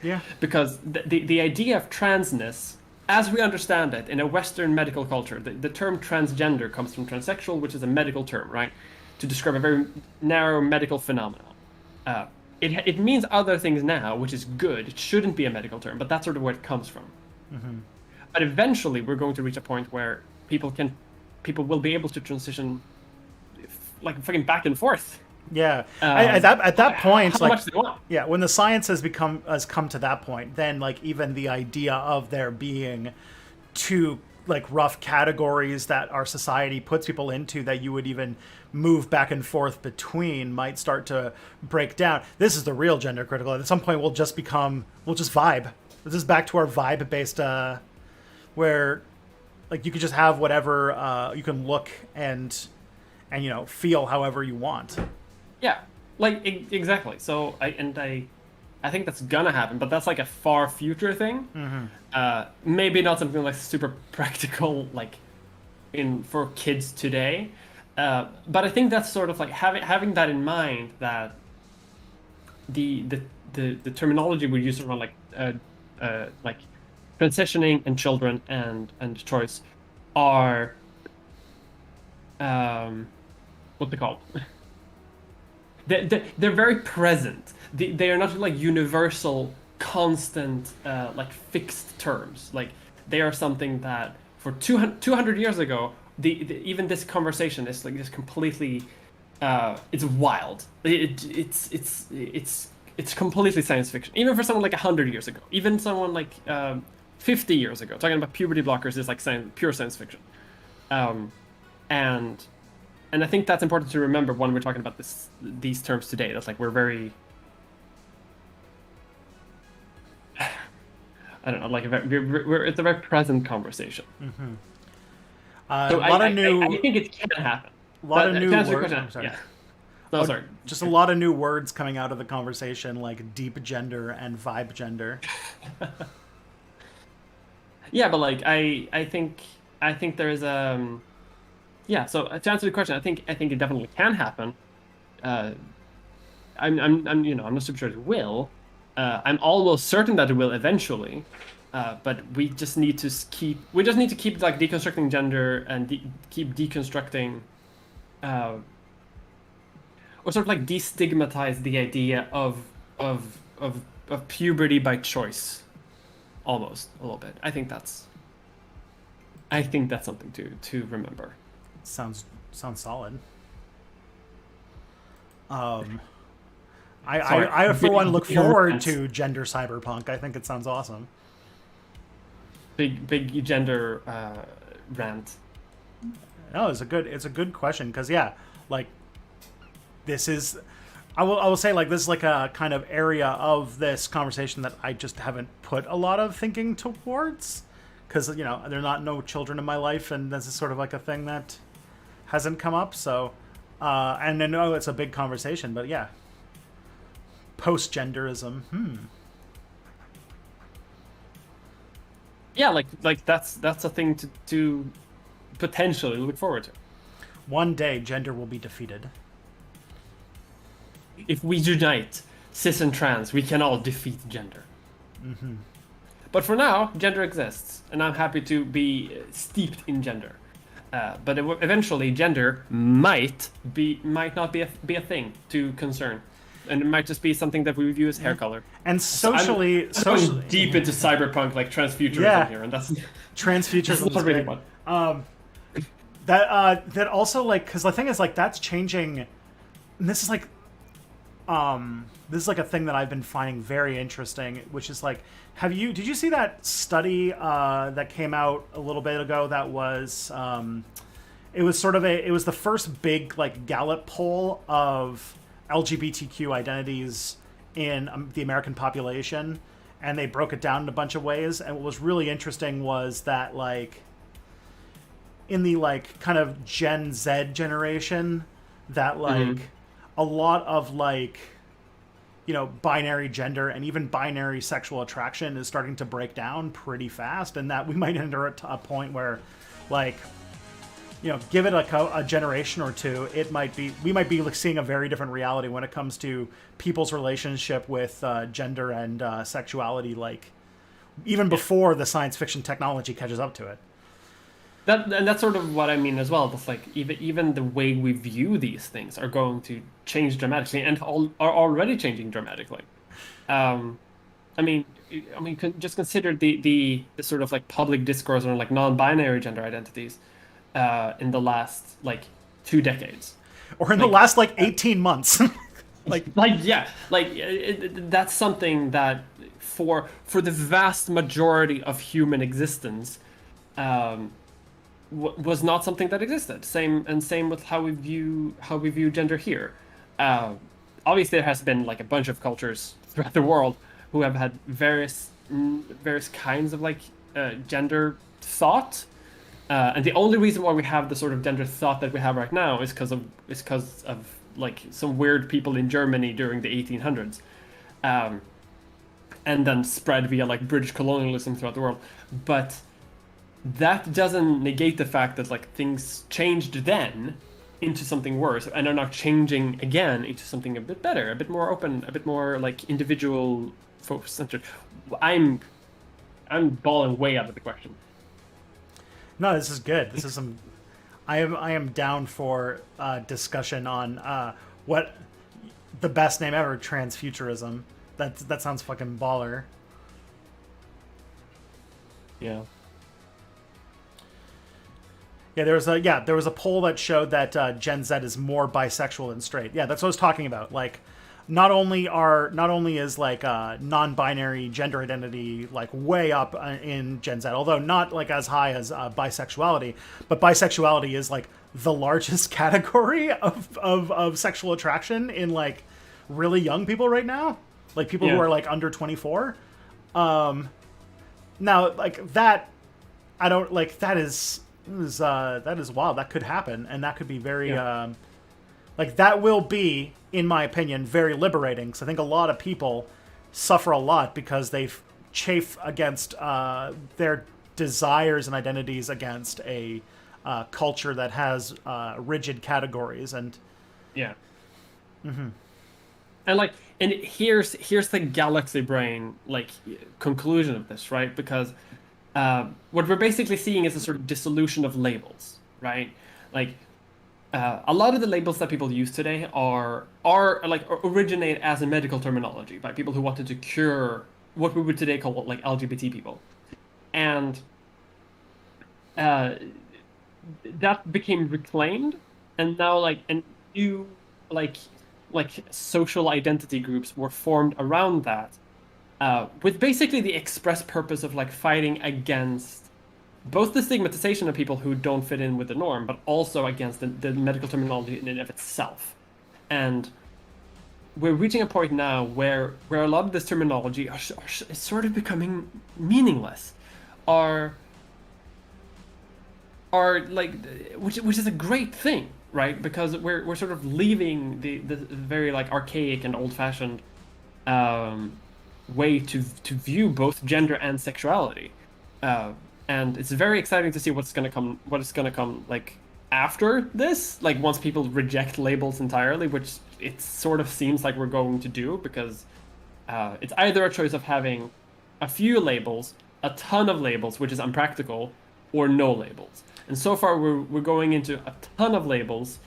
Yeah. Because the idea of transness, as we understand it in a Western medical culture, the term transgender comes from transsexual, which is a medical term, right? To describe a very narrow medical phenomenon. It means other things now, which is good. It shouldn't be a medical term, but that's sort of where it comes from. Mm-hmm. But eventually we're going to reach a point where people will be able to transition like fucking back and forth. Yeah, at that point, how like, much they want. Yeah, when the science has come to that point, then like even the idea of there being two like rough categories that our society puts people into that you would even move back and forth between might start to break down. This is the real gender critical. At some point, we'll just vibe. This is back to our vibe based, where like you could just have whatever you can look and feel however you want. Yeah, like exactly. So I I think that's gonna happen, but that's like a far future thing. Mm-hmm. Maybe not something like super practical, like for kids today. But I think that's sort of like having that in mind, that the the terminology we use around like transitioning and children and choice are what they call they're very present. They are not like universal, constant, like fixed terms. Like they are something that for 200 years ago, even this conversation is like just completely, it's wild. It's completely science fiction. Even for someone like 100 years ago, even someone like 50 years ago, talking about puberty blockers is like pure science fiction. And I think that's important to remember when we're talking about these terms today. That's like we're very, I don't know, like it's a very present conversation. Mm-hmm. So a lot of new. I think it can happen. A lot of But, new to answer your words. question, I'm sorry. yeah. No, sorry. Just a lot of new words coming out of the conversation, like deep gender and vibe gender. Yeah, but like I think there is yeah. So to answer the question, I think it definitely can happen. I'm you know, I'm not super sure it will. I'm almost certain that it will eventually. But we just need to keep like deconstructing gender and keep deconstructing, or sort of like destigmatize the idea of puberty by choice, almost a little bit. I think that's something to remember. Sounds solid. I for one look forward to gender cyberpunk. I think it sounds awesome. Big gender rant. No, it's a good question, because yeah, like this is, I will say, like, this is like a kind of area of this conversation that I just haven't put a lot of thinking towards, because there are no children in my life, and this is sort of like a thing that hasn't come up. So, and I know it's a big conversation, but yeah, post-genderism. Yeah, like that's a thing to potentially look forward to. One day, gender will be defeated. If we unite, cis and trans, we can all defeat gender. Mm-hmm. But for now, gender exists, and I'm happy to be steeped in gender. But eventually, gender might not be a thing to concern, and it might just be something that we view as hair color. And socially, I'm going deep into cyberpunk, like transfuturism here, and that's transfuturism. That's not really fun. That also, like, because the thing is, like, that's changing. And this is like a thing that I've been finding very interesting, which is like, did you see that study that came out a little bit ago that was, it was the first big, like, Gallup poll of LGBTQ identities in the American population, and they broke it down in a bunch of ways. And what was really interesting was that, like, in the, like, kind of Gen Z generation, that, like, a lot of, like, binary gender and even binary sexual attraction is starting to break down pretty fast, and that we might enter a point where, like, give it a generation or two, we might be seeing a very different reality when it comes to people's relationship with gender and sexuality, like, even before the science fiction technology catches up to it. And that's sort of what I mean as well. That's like even the way we view these things are going to change dramatically, and are already changing dramatically. I mean, just consider the sort of like public discourse on like non-binary gender identities in the last like 2 decades, or in the last like 18 months. That's something that for the vast majority of human existence. Was not something that existed. Same with how we view gender here. Obviously, there has been like a bunch of cultures throughout the world who have had various kinds of like gender thought, and the only reason why we have the sort of gender thought that we have right now is because of like some weird people in Germany during the 1800s. and then spread via like British colonialism throughout the world. But that doesn't negate the fact that like things changed then into something worse and are now changing again into something a bit better, a bit more open, a bit more like individual focus centered. I'm balling way out of the question. No, this is good. This is some. I am down for discussion on what the best name ever, transfuturism. That sounds fucking baller. Yeah. Yeah, there was a poll that showed that Gen Z is more bisexual than straight. Yeah, that's what I was talking about. Like, not only is like non-binary gender identity like way up in Gen Z, although not like as high as bisexuality, but bisexuality is like the largest category of sexual attraction in like really young people right now, like people who Yeah. are like under 24. Now like that, I don't like that is wild. That could happen, and that could be very like that will be, in my opinion, very liberating. Because I think a lot of people suffer a lot because they chafe against their desires and identities against a culture that has rigid categories. And Yeah. And like, and here's the galaxy brain like conclusion of this, right? Because what we're basically seeing is a sort of dissolution of labels, right? Like, a lot of the labels that people use today are like originate as a medical terminology by people who wanted to cure what we would today call like LGBT people, and that became reclaimed, and now like and new like social identity groups were formed around that, with basically the express purpose of like fighting against both the stigmatization of people who don't fit in with the norm, but also against the medical terminology in and of itself. And we're reaching a point now where a lot of this terminology is sort of becoming meaningless, are like, which is a great thing, right? Because we're sort of leaving the very like archaic and old-fashioned way to view both gender and sexuality. And it's very exciting to see what's gonna come like after this, like once people reject labels entirely, which it sort of seems like we're going to do, because it's either a choice of having a few labels, a ton of labels, which is unpractical, or no labels. And so far we're going into a ton of labels,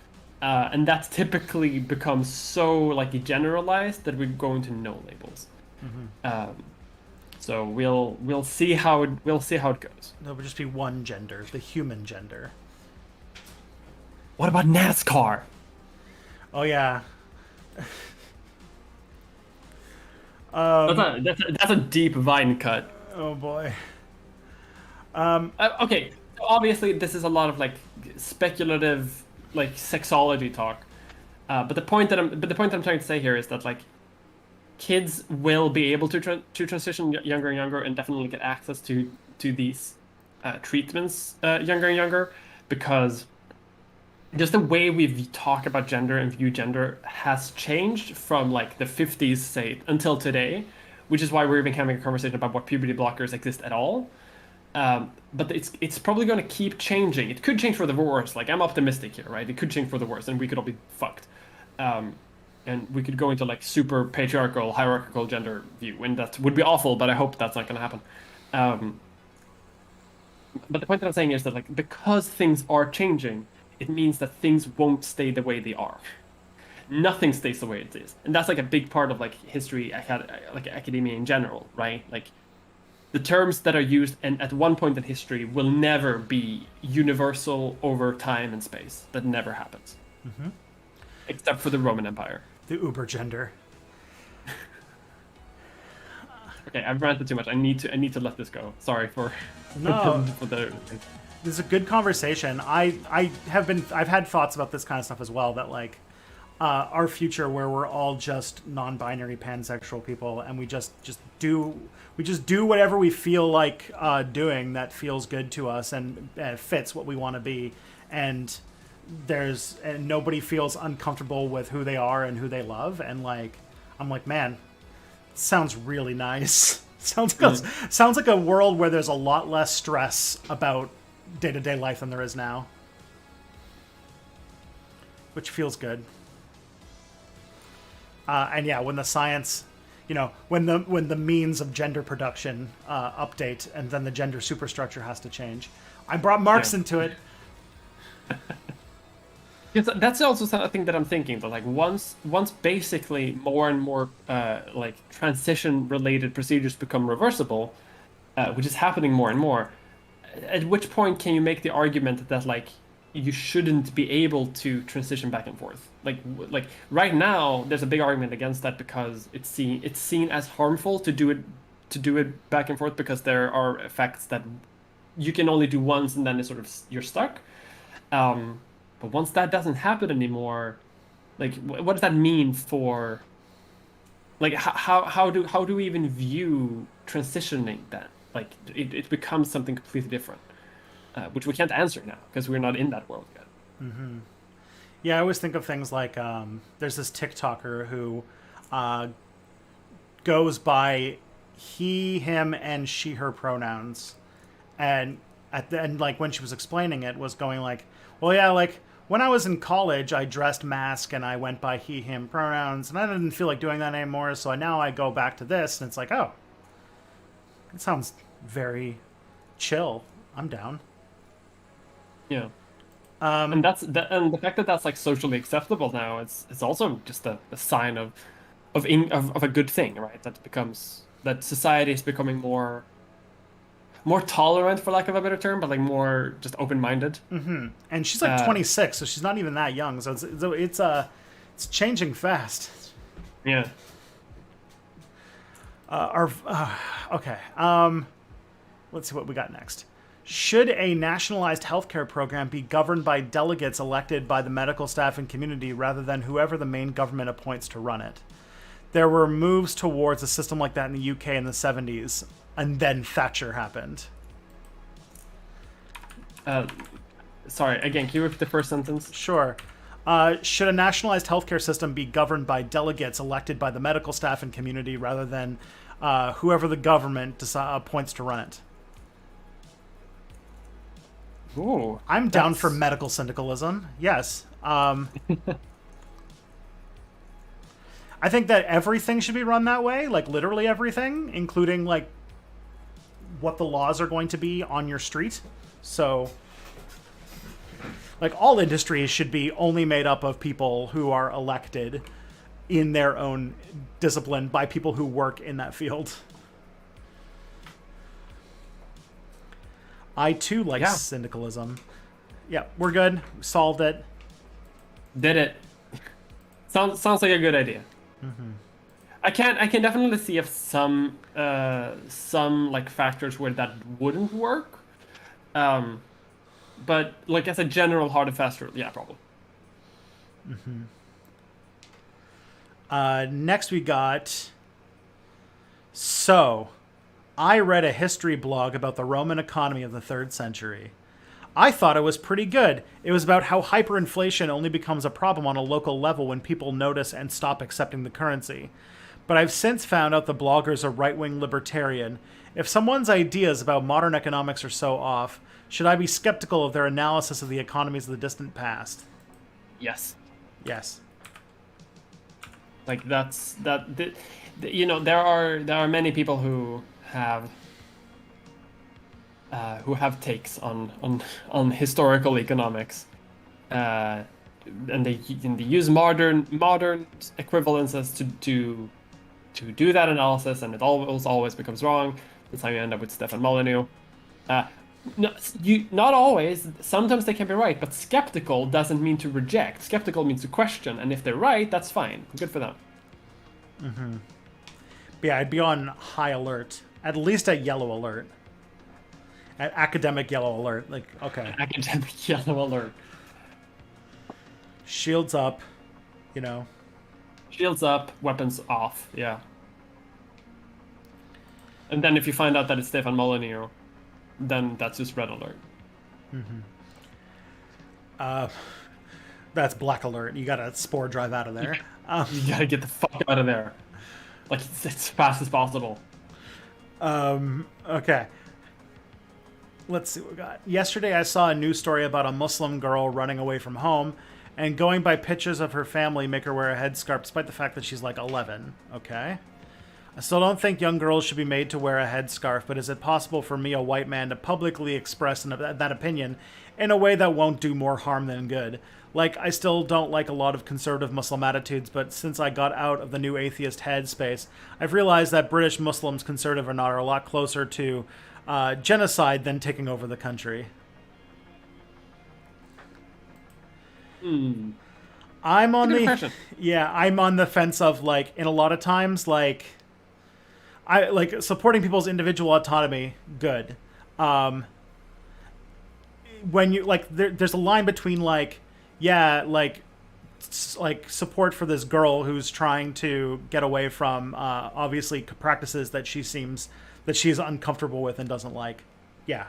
and that's typically becomes so like generalized that we're going to no labels. So we'll see how it goes. there would just be one gender, the human gender. What about NASCAR? Oh yeah. That's a deep Vine cut. Oh boy. Okay, so obviously this is a lot of like speculative like sexology talk, but the point that I'm trying to say here is that like kids will be able to transition younger and younger, and definitely get access to these treatments younger and younger, because just the way we talk about gender and view gender has changed from like the 50s, say, until today, which is why we're even having a conversation about what puberty blockers exist at all. But it's probably going to keep changing. It could change for the worse. Like, I'm optimistic here, right? It could change for the worse, and we could all be fucked. And we could go into like super patriarchal, hierarchical gender view, and that would be awful. But I hope that's not going to happen. But the point that I'm saying is that like, because things are changing, it means that things won't stay the way they are. Nothing stays the way it is, and that's like a big part of like history, like academia in general, right? Like, the terms that are used and at one point in history will never be universal over time and space. That never happens, except for the Roman Empire. The uber gender. Okay, I've ranted too much. I need to let this go. Sorry for No. for the. This is a good conversation. I've had thoughts about this kind of stuff as well, that like our future where we're all just non-binary pansexual people, and we just do whatever we feel like doing that feels good to us and fits what we want to be, and nobody feels uncomfortable with who they are and who they love, and like I'm like, man, sounds really nice. Sounds like a world where there's a lot less stress about day-to-day life than there is now, which feels good. And yeah, when the science, when the means of gender production update, and then the gender superstructure has to change. I brought Marx into it. Yes, that's also something that I'm thinking. But like once basically more and more like transition-related procedures become reversible, which is happening more and more, at which point can you make the argument that like you shouldn't be able to transition back and forth? Like right now, there's a big argument against that because it's seen as harmful to do it back and forth because there are effects that you can only do once and then it's sort of you're stuck. But once that doesn't happen anymore, like what does that mean for? Like how do we even view transitioning then? Like it becomes something completely different. Which we can't answer now because we're not in that world yet. Mm-hmm. Yeah, I always think of things like there's this TikToker who goes by he, him, and she, her pronouns, and at the end, like when she was explaining it, was going like, well, yeah, like when I was in college, I dressed mask and I went by he, him pronouns, and I didn't feel like doing that anymore, so now I go back to this, and it's like, oh, it sounds very chill. I'm down. Yeah. And and the fact that that's like socially acceptable now, it's also just a sign of a good thing, right? That society is becoming more tolerant, for lack of a better term, but like more just open-minded. Mm-hmm. And she's like 26, so she's not even that young. So it's changing fast. Yeah. Okay. Let's see what we got next. Should a nationalized healthcare program be governed by delegates elected by the medical staff and community rather than whoever the main government appoints to run it? There were moves towards a system like that in the UK in the 70s, and then Thatcher happened. Sorry, again, can you repeat the first sentence? Sure. Should a nationalized healthcare system be governed by delegates elected by the medical staff and community rather than whoever the government appoints to run it? Ooh, I'm down for medical syndicalism. Yes. I think that everything should be run that way, like literally everything, including like what the laws are going to be on your street. So like all industries should be only made up of people who are elected in their own discipline by people who work in that field. I too like syndicalism. Yeah, we're good. We solved it. Did it. Sounds like a good idea. Mm-hmm. I can definitely see if some like factors where that wouldn't work. But like as a general hard and fast rule, yeah, probably. Mm-hmm. Next we got. So, I read a history blog about the Roman economy of the 3rd century. I thought it was pretty good. It was about how hyperinflation only becomes a problem on a local level when people notice and stop accepting the currency. But I've since found out the blogger's a right-wing libertarian. If someone's ideas about modern economics are so off, should I be skeptical of their analysis of the economies of the distant past? Yes. Yes. Like there are many people who have takes on historical economics, and they use modern equivalences to do that analysis, and it always becomes wrong. That's how you end up with Stefan Molyneux. Not always. Sometimes they can be right, but skeptical doesn't mean to reject. Skeptical means to question, and if they're right, that's fine. Good for them. Mm-hmm. But yeah, I'd be on high alert. At least at yellow alert. At academic yellow alert. Like, okay. Academic yellow alert. Shields up, Shields up, weapons off, yeah. And then if you find out that it's Stefan Molyneux, then that's just red alert. Mm-hmm. That's black alert. You gotta spore drive out of there. You gotta get the fuck out of there. like as fast as possible. Okay. Let's see what we got. Yesterday, I saw a news story about a Muslim girl running away from home and going by pictures of her family make her wear a headscarf despite the fact that she's like 11. Okay. I still don't think young girls should be made to wear a headscarf, but is it possible for me, a white man, to publicly express that opinion in a way that won't do more harm than good? Like, I still don't like a lot of conservative Muslim attitudes, but since I got out of the new atheist headspace, I've realized that British Muslims, conservative or not, are a lot closer to genocide than taking over the country. I'm on the question. yeah, I'm on the fence of like in a lot of times like I like supporting people's individual autonomy, good. When you like there's a line between like yeah, like support for this girl who's trying to get away from obviously practices that she's uncomfortable with and doesn't like. Yeah.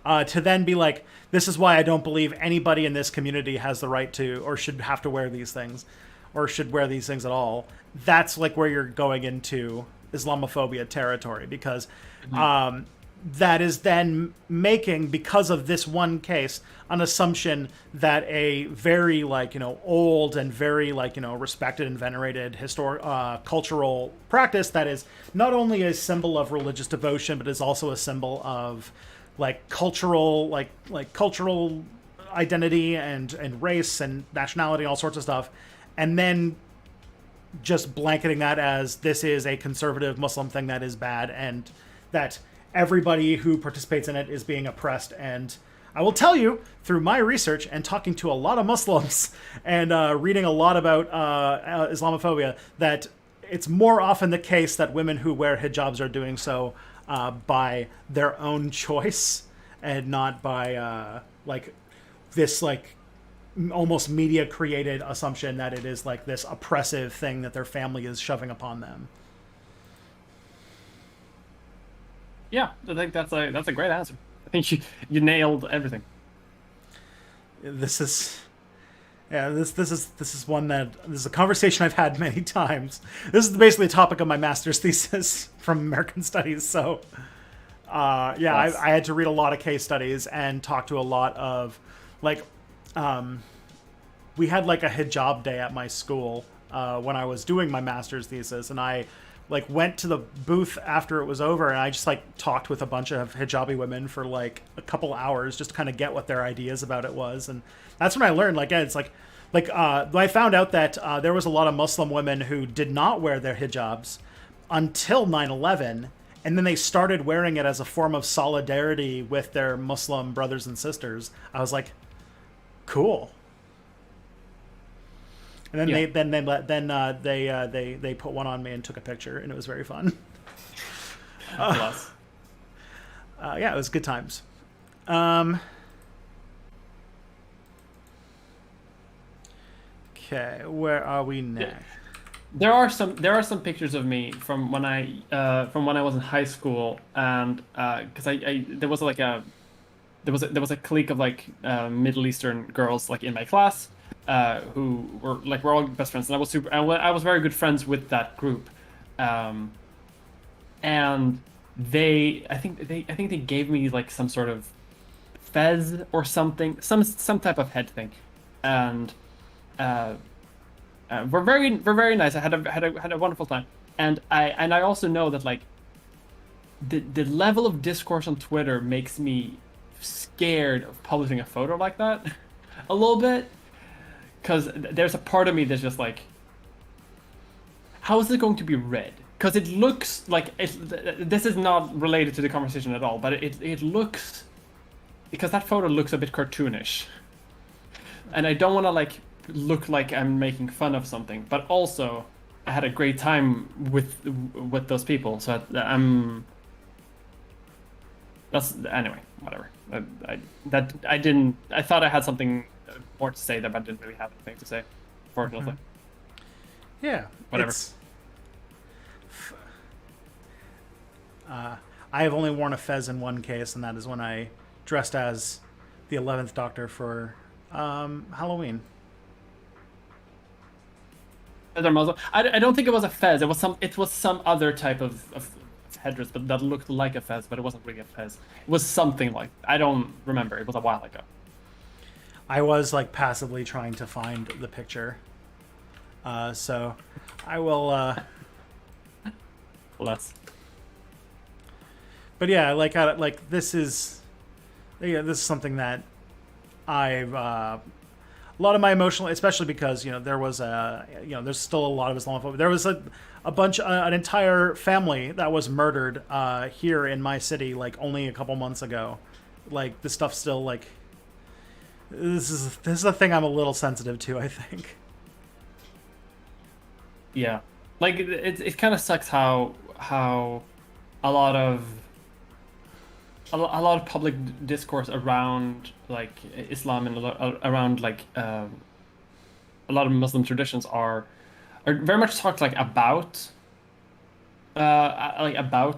To then be like, this is why I don't believe anybody in this community has the right to or should have to wear these things or should wear these things at all. That's like where you're going into Islamophobia territory because that is then making, because of this one case, an assumption that a very old and very respected and venerated cultural practice that is not only a symbol of religious devotion but is also a symbol of cultural identity and race and nationality, all sorts of stuff, and then just blanketing that as this is a conservative Muslim thing that is bad and that everybody who participates in it is being oppressed. And I will tell you, through my research and talking to a lot of Muslims and reading a lot about Islamophobia, that it's more often the case that women who wear hijabs are doing so by their own choice and not by this almost media created assumption that it is this oppressive thing that their family is shoving upon them. Yeah, I think that's a great answer. I think you nailed everything. This is one that this is a conversation I've had many times. This is basically a topic of my master's thesis from American Studies. So, I had to read a lot of case studies and talk to a lot of we had a hijab day at my school when I was doing my master's thesis, and I went to the booth after it was over and I just talked with a bunch of hijabi women for a couple hours just to kind of get what their ideas about it was. And that's when I learned I found out that there was a lot of Muslim women who did not wear their hijabs until 9/11, and then they started wearing it as a form of solidarity with their Muslim brothers and sisters. I was like, cool. And then they put one on me and took a picture, and it was very fun. Yeah, it was good times. Okay, where are we next? There are some pictures of me from when I was in high school, and because there was a clique of Middle Eastern girls in my class. Who were we're all best friends, and I was very good friends with that group, and I think they gave me some sort of fez or something, some type of head thing, and we're very nice. I had a wonderful time, and I also know that the level of discourse on Twitter makes me scared of publishing a photo like that a little bit. Because there's a part of me that's just how is it going to be read? Because it looks this is not related to the conversation at all, but it looks, because that photo looks a bit cartoonish, and I don't want to look like I'm making fun of something, but also I had a great time with those people, so that's anyway, whatever. I thought I had something more to say there, but I didn't really have anything to say, fortunately. Mm-hmm. Yeah, whatever. I have only worn a fez in one case, and that is when I dressed as the 11th Doctor for Halloween. They're Muslim. I don't think it was a fez. It was some other type of headdress, but that looked like a fez, but it wasn't really a fez. It was something like, I don't remember. It was a while ago. I was like passively trying to find the picture. So I will Less. But yeah, like this is something that I've a lot of my emotional, especially because there was there's still a lot of Islamophobia. There was a bunch, an entire family that was murdered here in my city like only a couple months ago. Like this stuff still like this is a thing I'm a little sensitive to, I think. Yeah, like it kind of sucks how a lot of public discourse around like Islam and around like a lot of Muslim traditions are very much talked like about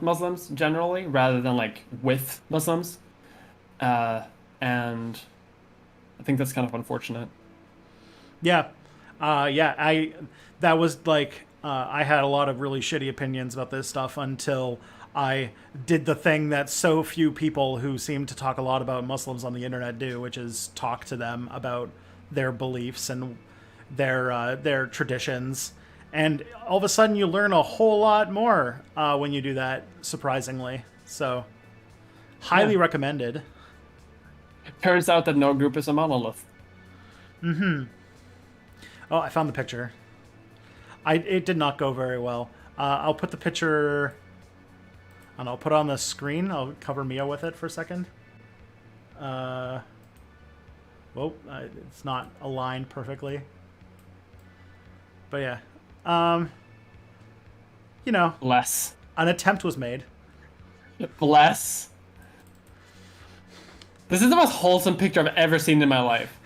Muslims generally rather than like with Muslims, and I think that's kind of unfortunate. Yeah, that was like I had a lot of really shitty opinions about this stuff until I did the thing that so few people who seem to talk a lot about Muslims on the internet do, which is talk to them about their beliefs and their traditions. And all of a sudden, you learn a whole lot more when you do that. Surprisingly, so highly recommended. Turns out that no group is a monolith. Oh, I found the picture. It did not go very well. I'll put the picture, and I'll put it on the screen. I'll cover Mia with it for a second. It's not aligned perfectly. But yeah, Bless. an attempt was made. Bless. This is the most wholesome picture I've ever seen in my life.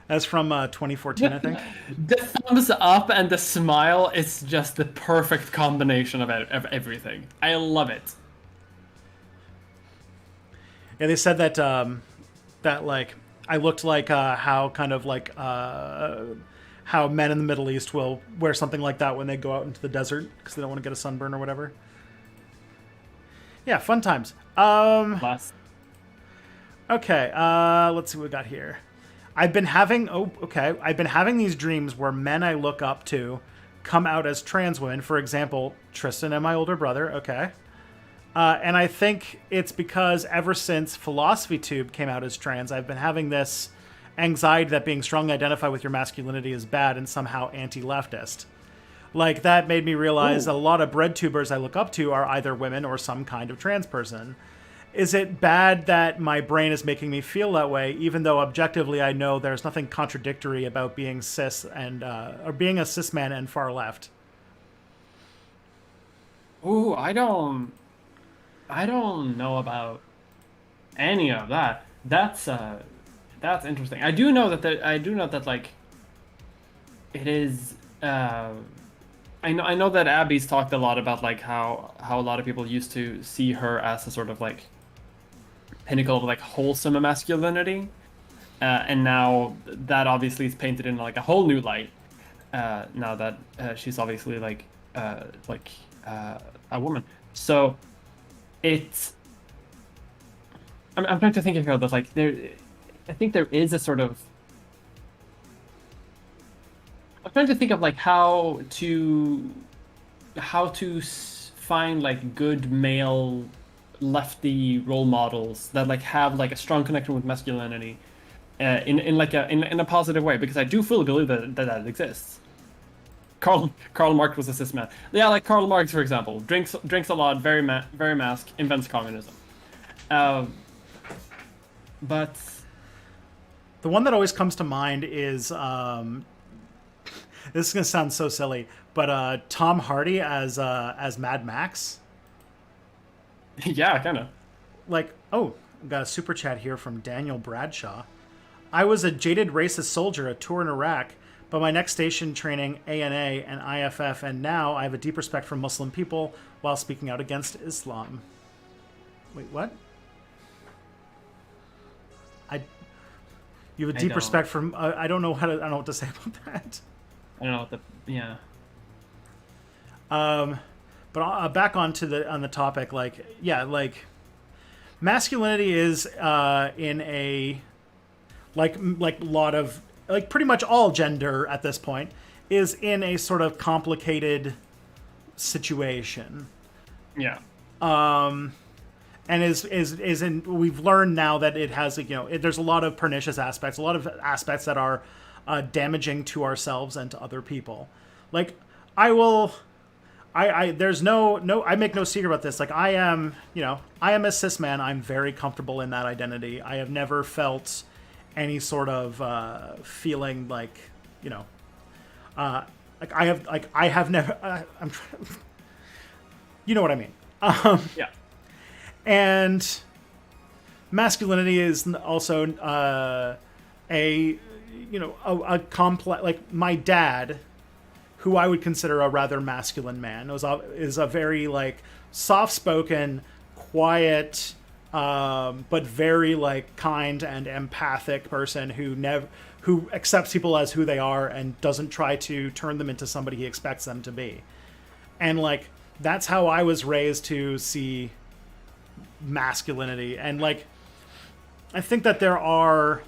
That's from 2014, I think. The thumbs up and the smile is just the perfect combination of everything. I love it. Yeah, they said that that like I looked like how kind of like how men in the Middle East will wear something like that when they go out into the desert because they don't want to get a sunburn or whatever. Yeah, fun times. Bless. Okay, let's see what we got here. I've been having these dreams where men I look up to come out as trans women. For example, Tristan and my older brother. Okay. And I think it's because ever since Philosophy Tube came out as trans, I've been having this anxiety that being strongly identified with your masculinity is bad and somehow anti-leftist. Like, that made me realize a lot of bread tubers I look up to are either women or some kind of trans person. Is it bad that my brain is making me feel that way, even though objectively I know there's nothing contradictory about being cis and or being a cis man and far left? Ooh, I don't know about any of that. That's interesting. I do know that like it is. I know that Abby's talked a lot about like how a lot of people used to see her as a sort of like pinnacle of like wholesome masculinity, and now that obviously is painted in like a whole new light. Now that she's obviously like a woman, so it's. I'm trying to think of here that like I think there is a sort of. I'm trying to think of like how to find like good male lefty role models that like have like a strong connection with masculinity, in a positive way, because I do fully believe that exists. Karl Marx was a cis man. Yeah, like Karl Marx, for example, drinks a lot, very mask, invents communism. But the one that always comes to mind is this is gonna sound so silly, but Tom Hardy as Mad Max. Yeah, kind of. Like, oh, got a super chat here from Daniel Bradshaw. I was a jaded racist soldier, a tour in Iraq, but my next station training ANA and IFF, and now I have a deep respect for Muslim people while speaking out against Islam. Wait, what? You have a I deep don't. respect for. I don't know I don't know what to say about that. I don't know what the yeah. But back onto the topic, like yeah, like masculinity is in a like a lot of like pretty much all gender at this point is in a sort of complicated situation. Yeah. And is in we've learned now that it has there's a lot of pernicious aspects, a lot of aspects that are damaging to ourselves and to other people. Like there's no I make no secret about this. Like I am a cis man. I'm very comfortable in that identity. I have never felt any sort of feeling like I have never I'm trying, you know what I mean. Yeah. And masculinity is also a complex. Like my dad, who I would consider a rather masculine man, is a very like soft-spoken, quiet, but very like kind and empathic person who accepts people as who they are and doesn't try to turn them into somebody he expects them to be. And like that's how I was raised to see masculinity. And like I think that there are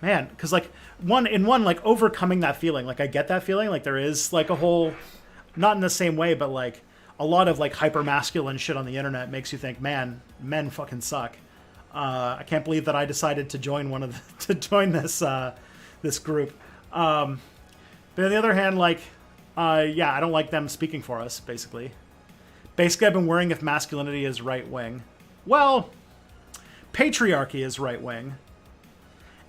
because like like overcoming that feeling, like I get that feeling, like there is like a whole, not in the same way, but like a lot of like hyper masculine shit on the internet makes you think, man, men fucking suck. I can't believe that I decided to join this group. But on the other hand, like yeah, I don't like them speaking for us, basically. I've been worrying if masculinity is right wing. Well, patriarchy is right wing.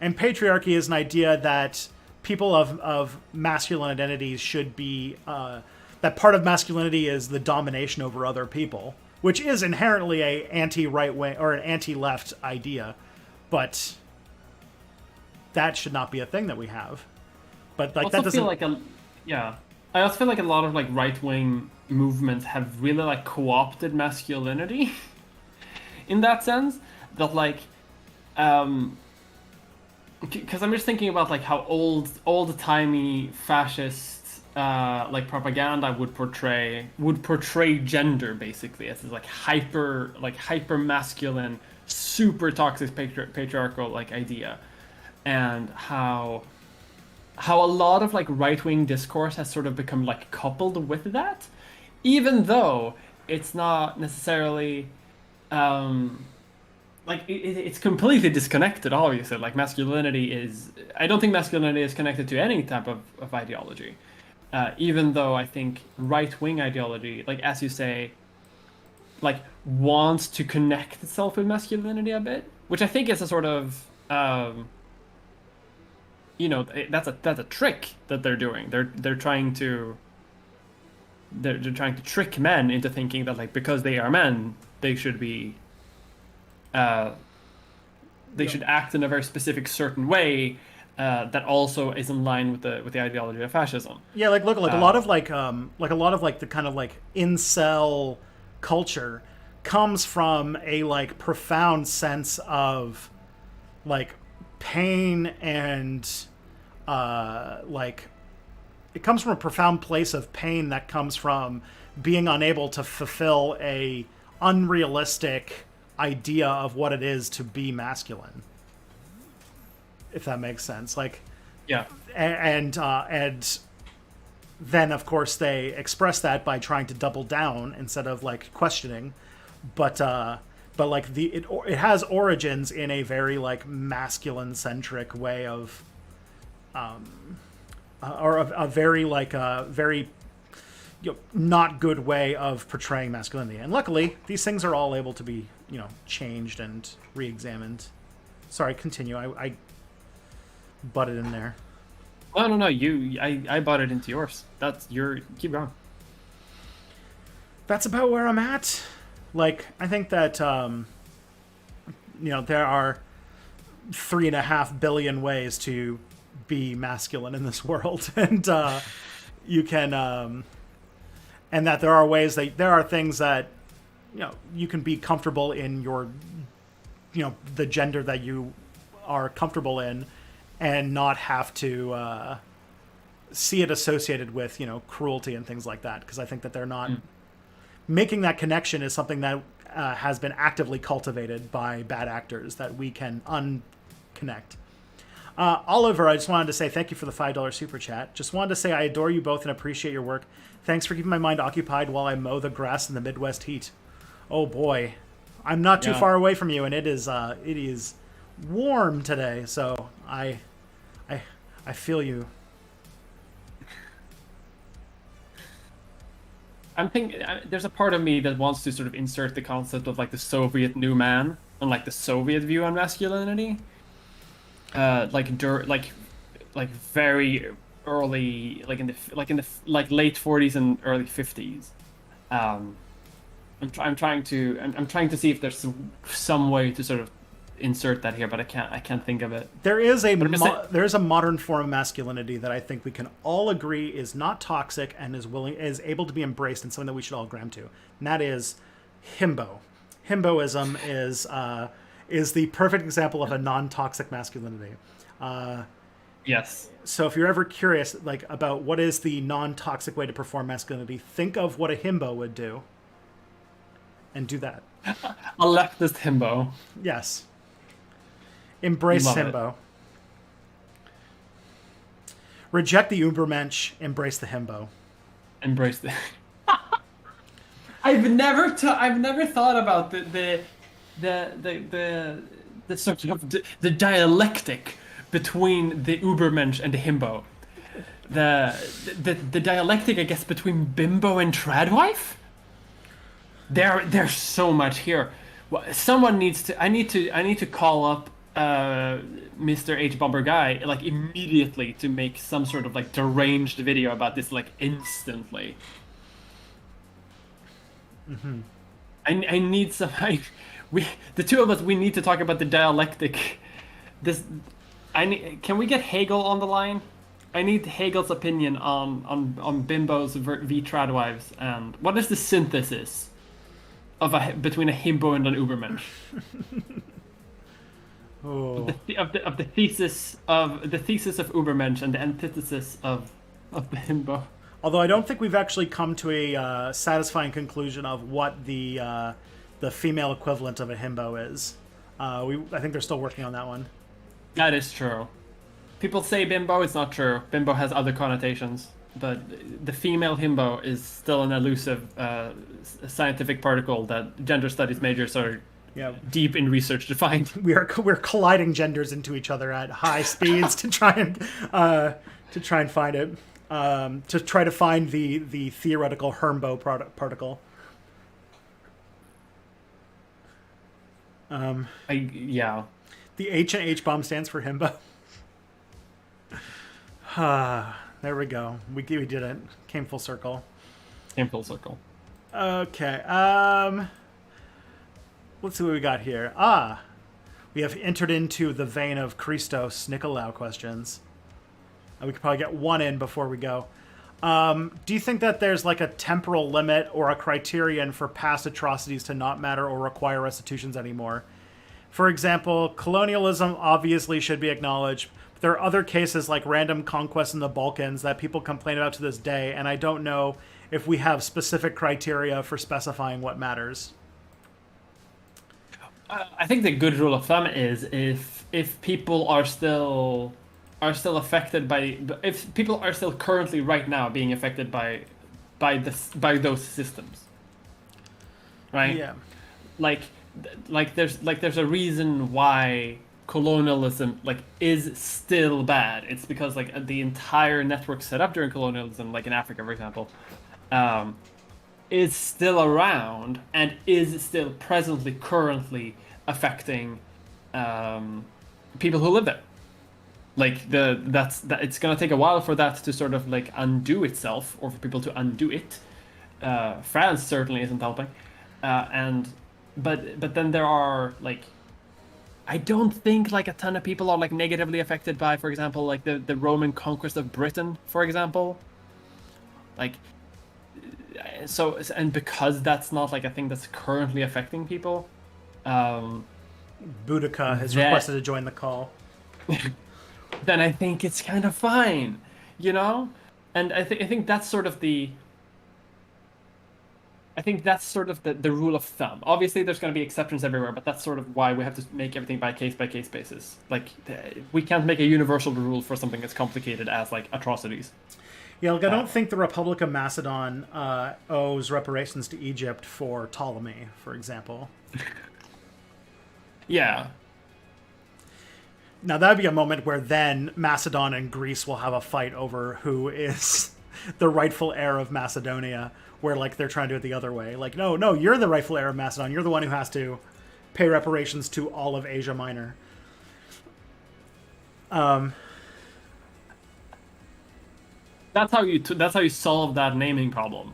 And patriarchy is an idea that people of masculine identities should be, that part of masculinity is the domination over other people, which is inherently a anti-right wing or an anti-left idea. But that should not be a thing that we have. But like that doesn't I also feel like a lot of like right-wing movements have really like co-opted masculinity in that sense, that like because I'm just thinking about like how old-timey fascist like propaganda would portray gender basically as this like hyper masculine, super toxic patriarchal like idea, and how a lot of like right-wing discourse has sort of become like coupled with that, even though it's not necessarily like it's completely disconnected. Obviously, like masculinity is, I don't think masculinity is connected to any type of ideology, even though I think right-wing ideology, like as you say, like wants to connect itself with masculinity a bit, which I think is a sort of that's a trick that they're doing. They're trying to trick men into thinking that like because they are men they should be should act in a very specific certain way that also is in line with the ideology of fascism. Yeah, like look, like a lot of the kind of like incel culture comes from a like profound sense of like pain and like it comes from a profound place of pain that comes from being unable to fulfill a unrealistic idea of what it is to be masculine, if that makes sense. Like yeah, and then of course they express that by trying to double down instead of like questioning, but like it has origins in a very like masculine centric way of or a very like a very not good way of portraying masculinity. And luckily these things are all able to be changed and re-examined. Sorry, continue. I butted in there. Well, no, I butted into yours. That's your, keep going. That's about where I'm at. Like, I think that there are 3.5 billion ways to be masculine in this world, and you can and that there are ways that there are things that you can be comfortable in your the gender that you are comfortable in, and not have to see it associated with cruelty and things like that, because I think that they're not making that connection is something that has been actively cultivated by bad actors that we can unconnect. Oliver, I just wanted to say thank you for the $5 super chat. Just wanted to say I adore you both and appreciate your work. Thanks for keeping my mind occupied while I mow the grass in the Midwest heat. Oh boy, I'm not too far away from you, and it is warm today, so I feel you. I'm thinking there's a part of me that wants to sort of insert the concept of like the Soviet new man and like the Soviet view on masculinity, like very early, like in the late 40s and early 50s. I'm trying to see if there's some way to sort of insert that here, but I can't think of it. There is a modern form of masculinity that I think we can all agree is not toxic and is able to be embraced, and something that we should all gram to. And that is himbo. Himboism is the perfect example of a non-toxic masculinity. Yes. So if you're ever curious about what is the non-toxic way to perform masculinity, think of what a himbo would do and do that. A leftist himbo. Yes. Embrace himbo. Reject the Ubermensch. Embrace the himbo. Embrace the. I've never thought about the sort of the dialectic between the Ubermensch and the himbo. The dialectic, I guess, between bimbo and tradwife. There's so much here. Someone needs to. I need to call up Mr. H. Bomber Guy immediately to make some sort of deranged video about this instantly. Mm-hmm. I need some. The two of us, we need to talk about the dialectic. Can we get Hegel on the line? I need Hegel's opinion on bimbos v tradwives, and what is the synthesis of between a himbo and an Ubermensch? Oh. Of the thesis of Ubermensch and the antithesis of the himbo. Although I don't think we've actually come to a satisfying conclusion of what the female equivalent of a himbo is. I think they're still working on that one. That is true. People say bimbo. It's not true. Bimbo has other connotations, but the female himbo is still an elusive scientific particle that gender studies majors are deep in research to find. We're colliding genders into each other at high speeds to try and find it. To try to find the theoretical Hermbo particle. The H in H-bomb stands for himbo. There we go. We did it. Came full circle. Okay. Let's see what we got here. We have entered into the vein of Christos Nicolau questions. We could probably get one in before we go. Do you think that there's a temporal limit or a criterion for past atrocities to not matter or require restitutions anymore? For example, colonialism obviously should be acknowledged. But there are other cases like random conquests in the Balkans that people complain about to this day, and I don't know if we have specific criteria for specifying what matters. I think the good rule of thumb is if people are still affected by, if people are still currently right now being affected by those systems, right? Yeah. There's a reason why colonialism is still bad. It's because the entire network set up during colonialism, in Africa, for example, is still around and is still currently affecting people who live there. It's gonna take a while for that to sort of undo itself, or for people to undo it. France certainly isn't helping, but then there are I don't think a ton of people are negatively affected by, for example, the Roman conquest of Britain, for example. So, and because that's not a thing that's currently affecting people, Boudica has That- requested to join the call. then I think it's kind of fine, you know? And I think that's sort of the the rule of thumb. Obviously, there's going to be exceptions everywhere, but that's sort of why we have to make everything by case basis. Like, we can't make a universal rule for something as complicated as like atrocities. Yeah, like I don't think the Republic of Macedon owes reparations to Egypt for Ptolemy, for example. Yeah. Now, that would be a moment where then Macedon and Greece will have a fight over who is the rightful heir of Macedonia, where, like, they're trying to do it the other way. Like, no, you're the rightful heir of Macedon. You're the one who has to pay reparations to all of Asia Minor. That's how you solve that naming problem.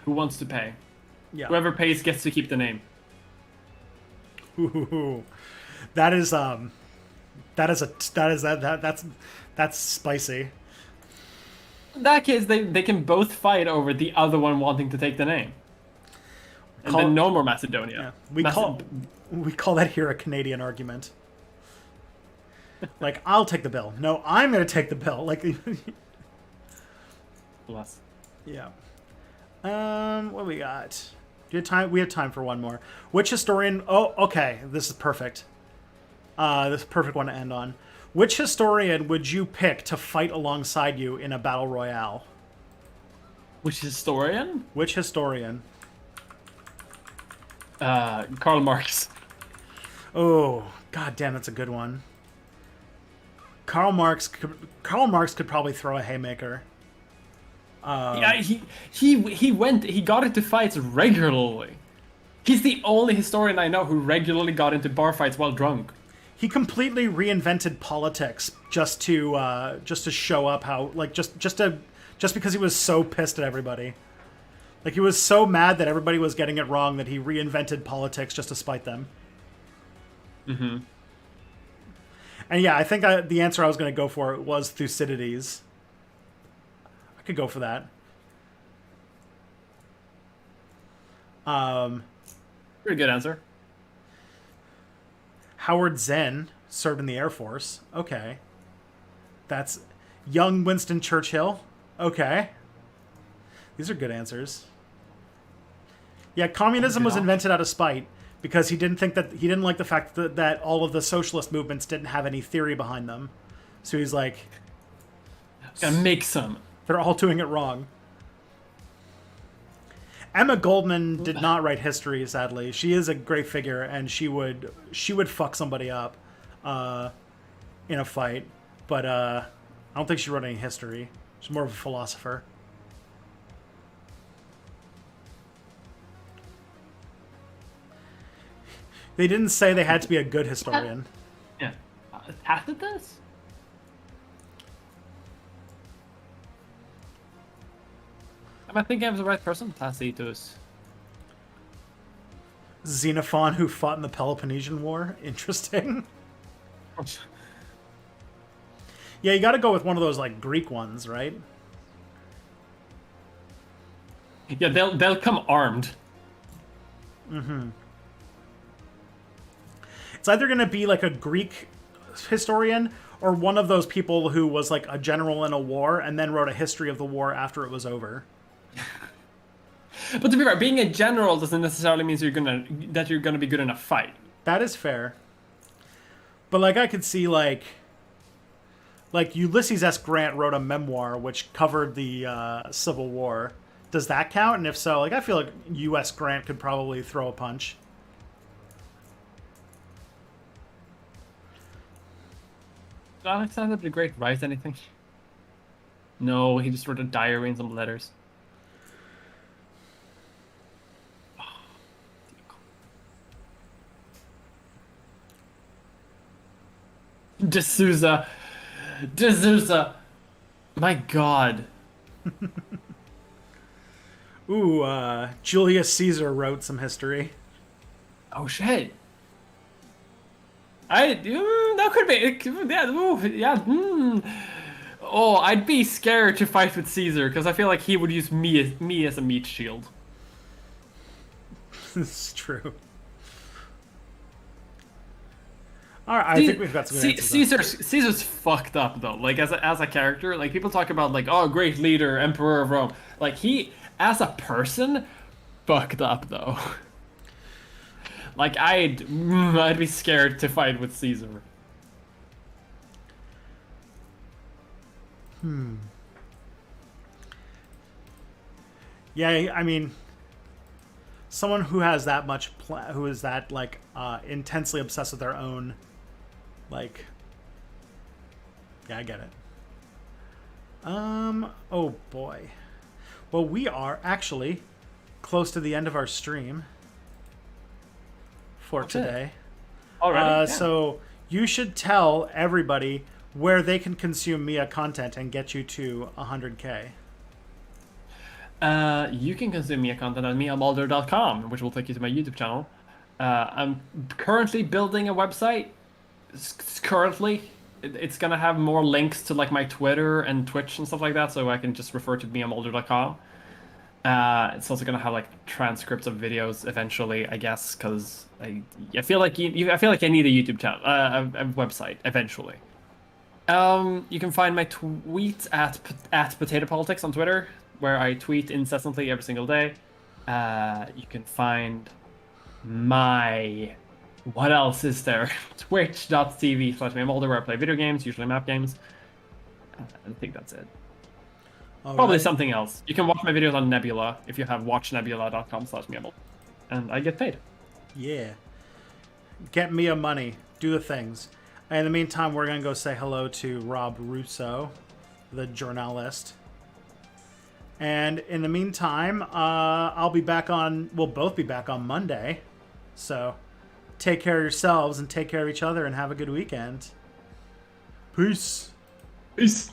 Who wants to pay? Yeah. Whoever pays gets to keep the name. Ooh, that's spicy. In that case, they can both fight over the other one wanting to take the name. And then no more Macedonia. Yeah. We call that here a Canadian argument. Like, I'll take the bill. No, I'm going to take the bill. Like, Bless. yeah. What do we got? Do you have time? We have time for one more. Which historian? Oh, okay. This is perfect. This is a perfect one to end on. Which historian would you pick to fight alongside you in a battle royale? Which historian? Which historian? Karl Marx. Oh, god damn, that's a good one. Karl Marx could probably throw a haymaker. Yeah, he got into fights regularly. He's the only historian I know who regularly got into bar fights while drunk. He completely reinvented politics just to show up how, like, just because he was so pissed at everybody. Like, he was so mad that everybody was getting it wrong that he reinvented politics just to spite them. Mm-hmm. And yeah, I think the answer I was going to go for was Thucydides. I could go for that. Pretty good answer. Howard Zinn served in the Air Force. Okay. That's young Winston Churchill. Okay. These are good answers. Yeah, communism was invented out of spite because he didn't like the fact that all of the socialist movements didn't have any theory behind them. So he's like, gotta make some. They're all doing it wrong. Emma Goldman did not write history, sadly. She is a great figure, and she would fuck somebody up in a fight. But I don't think she wrote any history. She's more of a philosopher. They didn't say they had to be a good historian. Yeah. Tacitus? Am I thinking of the right person? Tacitus. Xenophon, who fought in the Peloponnesian War. Interesting. Yeah, you got to go with one of those like Greek ones, right? Yeah, they'll come armed. Mm-hmm. It's either going to be like a Greek historian or one of those people who was like a general in a war and then wrote a history of the war after it was over. But to be fair, being a general doesn't necessarily mean that you're gonna be good in a fight. That is fair. But like I could see like Ulysses S. Grant wrote a memoir which covered the Civil War. Does that count? And if so, like I feel like U.S. Grant could probably throw a punch. Did Alexander the Great write anything? No, he just wrote a diary and some letters. D'Souza. My God. Ooh, Julius Caesar wrote some history. Oh shit. That could be. Yeah. Ooh, yeah. Oh, I'd be scared to fight with Caesar because I feel like he would use me as a meat shield. It's true. All right, I think we've got some answers. Caesar's fucked up though. Like as a character, like people talk about like, oh, great leader, emperor of Rome. Like he, as a person, fucked up though. Like I'd be scared to fight with Caesar. Yeah, I mean, someone who has that much, who is that like intensely obsessed with their own, like, yeah, I get it. Oh boy. Well, we are actually close to the end of our stream for today. Already? Yeah. So you should tell everybody where they can consume Mia content and get you to 100K. You can consume Mia content at miamulder.com, which will take you to my YouTube channel. I'm currently building a website. It's gonna have more links to like my Twitter and Twitch and stuff like that, so I can just refer to miamulder.com. It's also gonna have like transcripts of videos eventually, I guess, because I feel like I feel like I need a YouTube channel, a website eventually. You can find my tweets at Potato Politics on Twitter, where I tweet incessantly every single day. You can find my... What else is there? Twitch.tv/miamulder, where I play video games, usually map games. I think that's it. Probably something else. You can watch my videos on Nebula if you have watchnebula.com/miamulder. And I get paid. Yeah. Get Mia money. Do the things. In the meantime, we're going to go say hello to Rob Russo, the journalist. And in the meantime, I'll be back on... We'll both be back on Monday. So take care of yourselves and take care of each other and have a good weekend. Peace. Peace.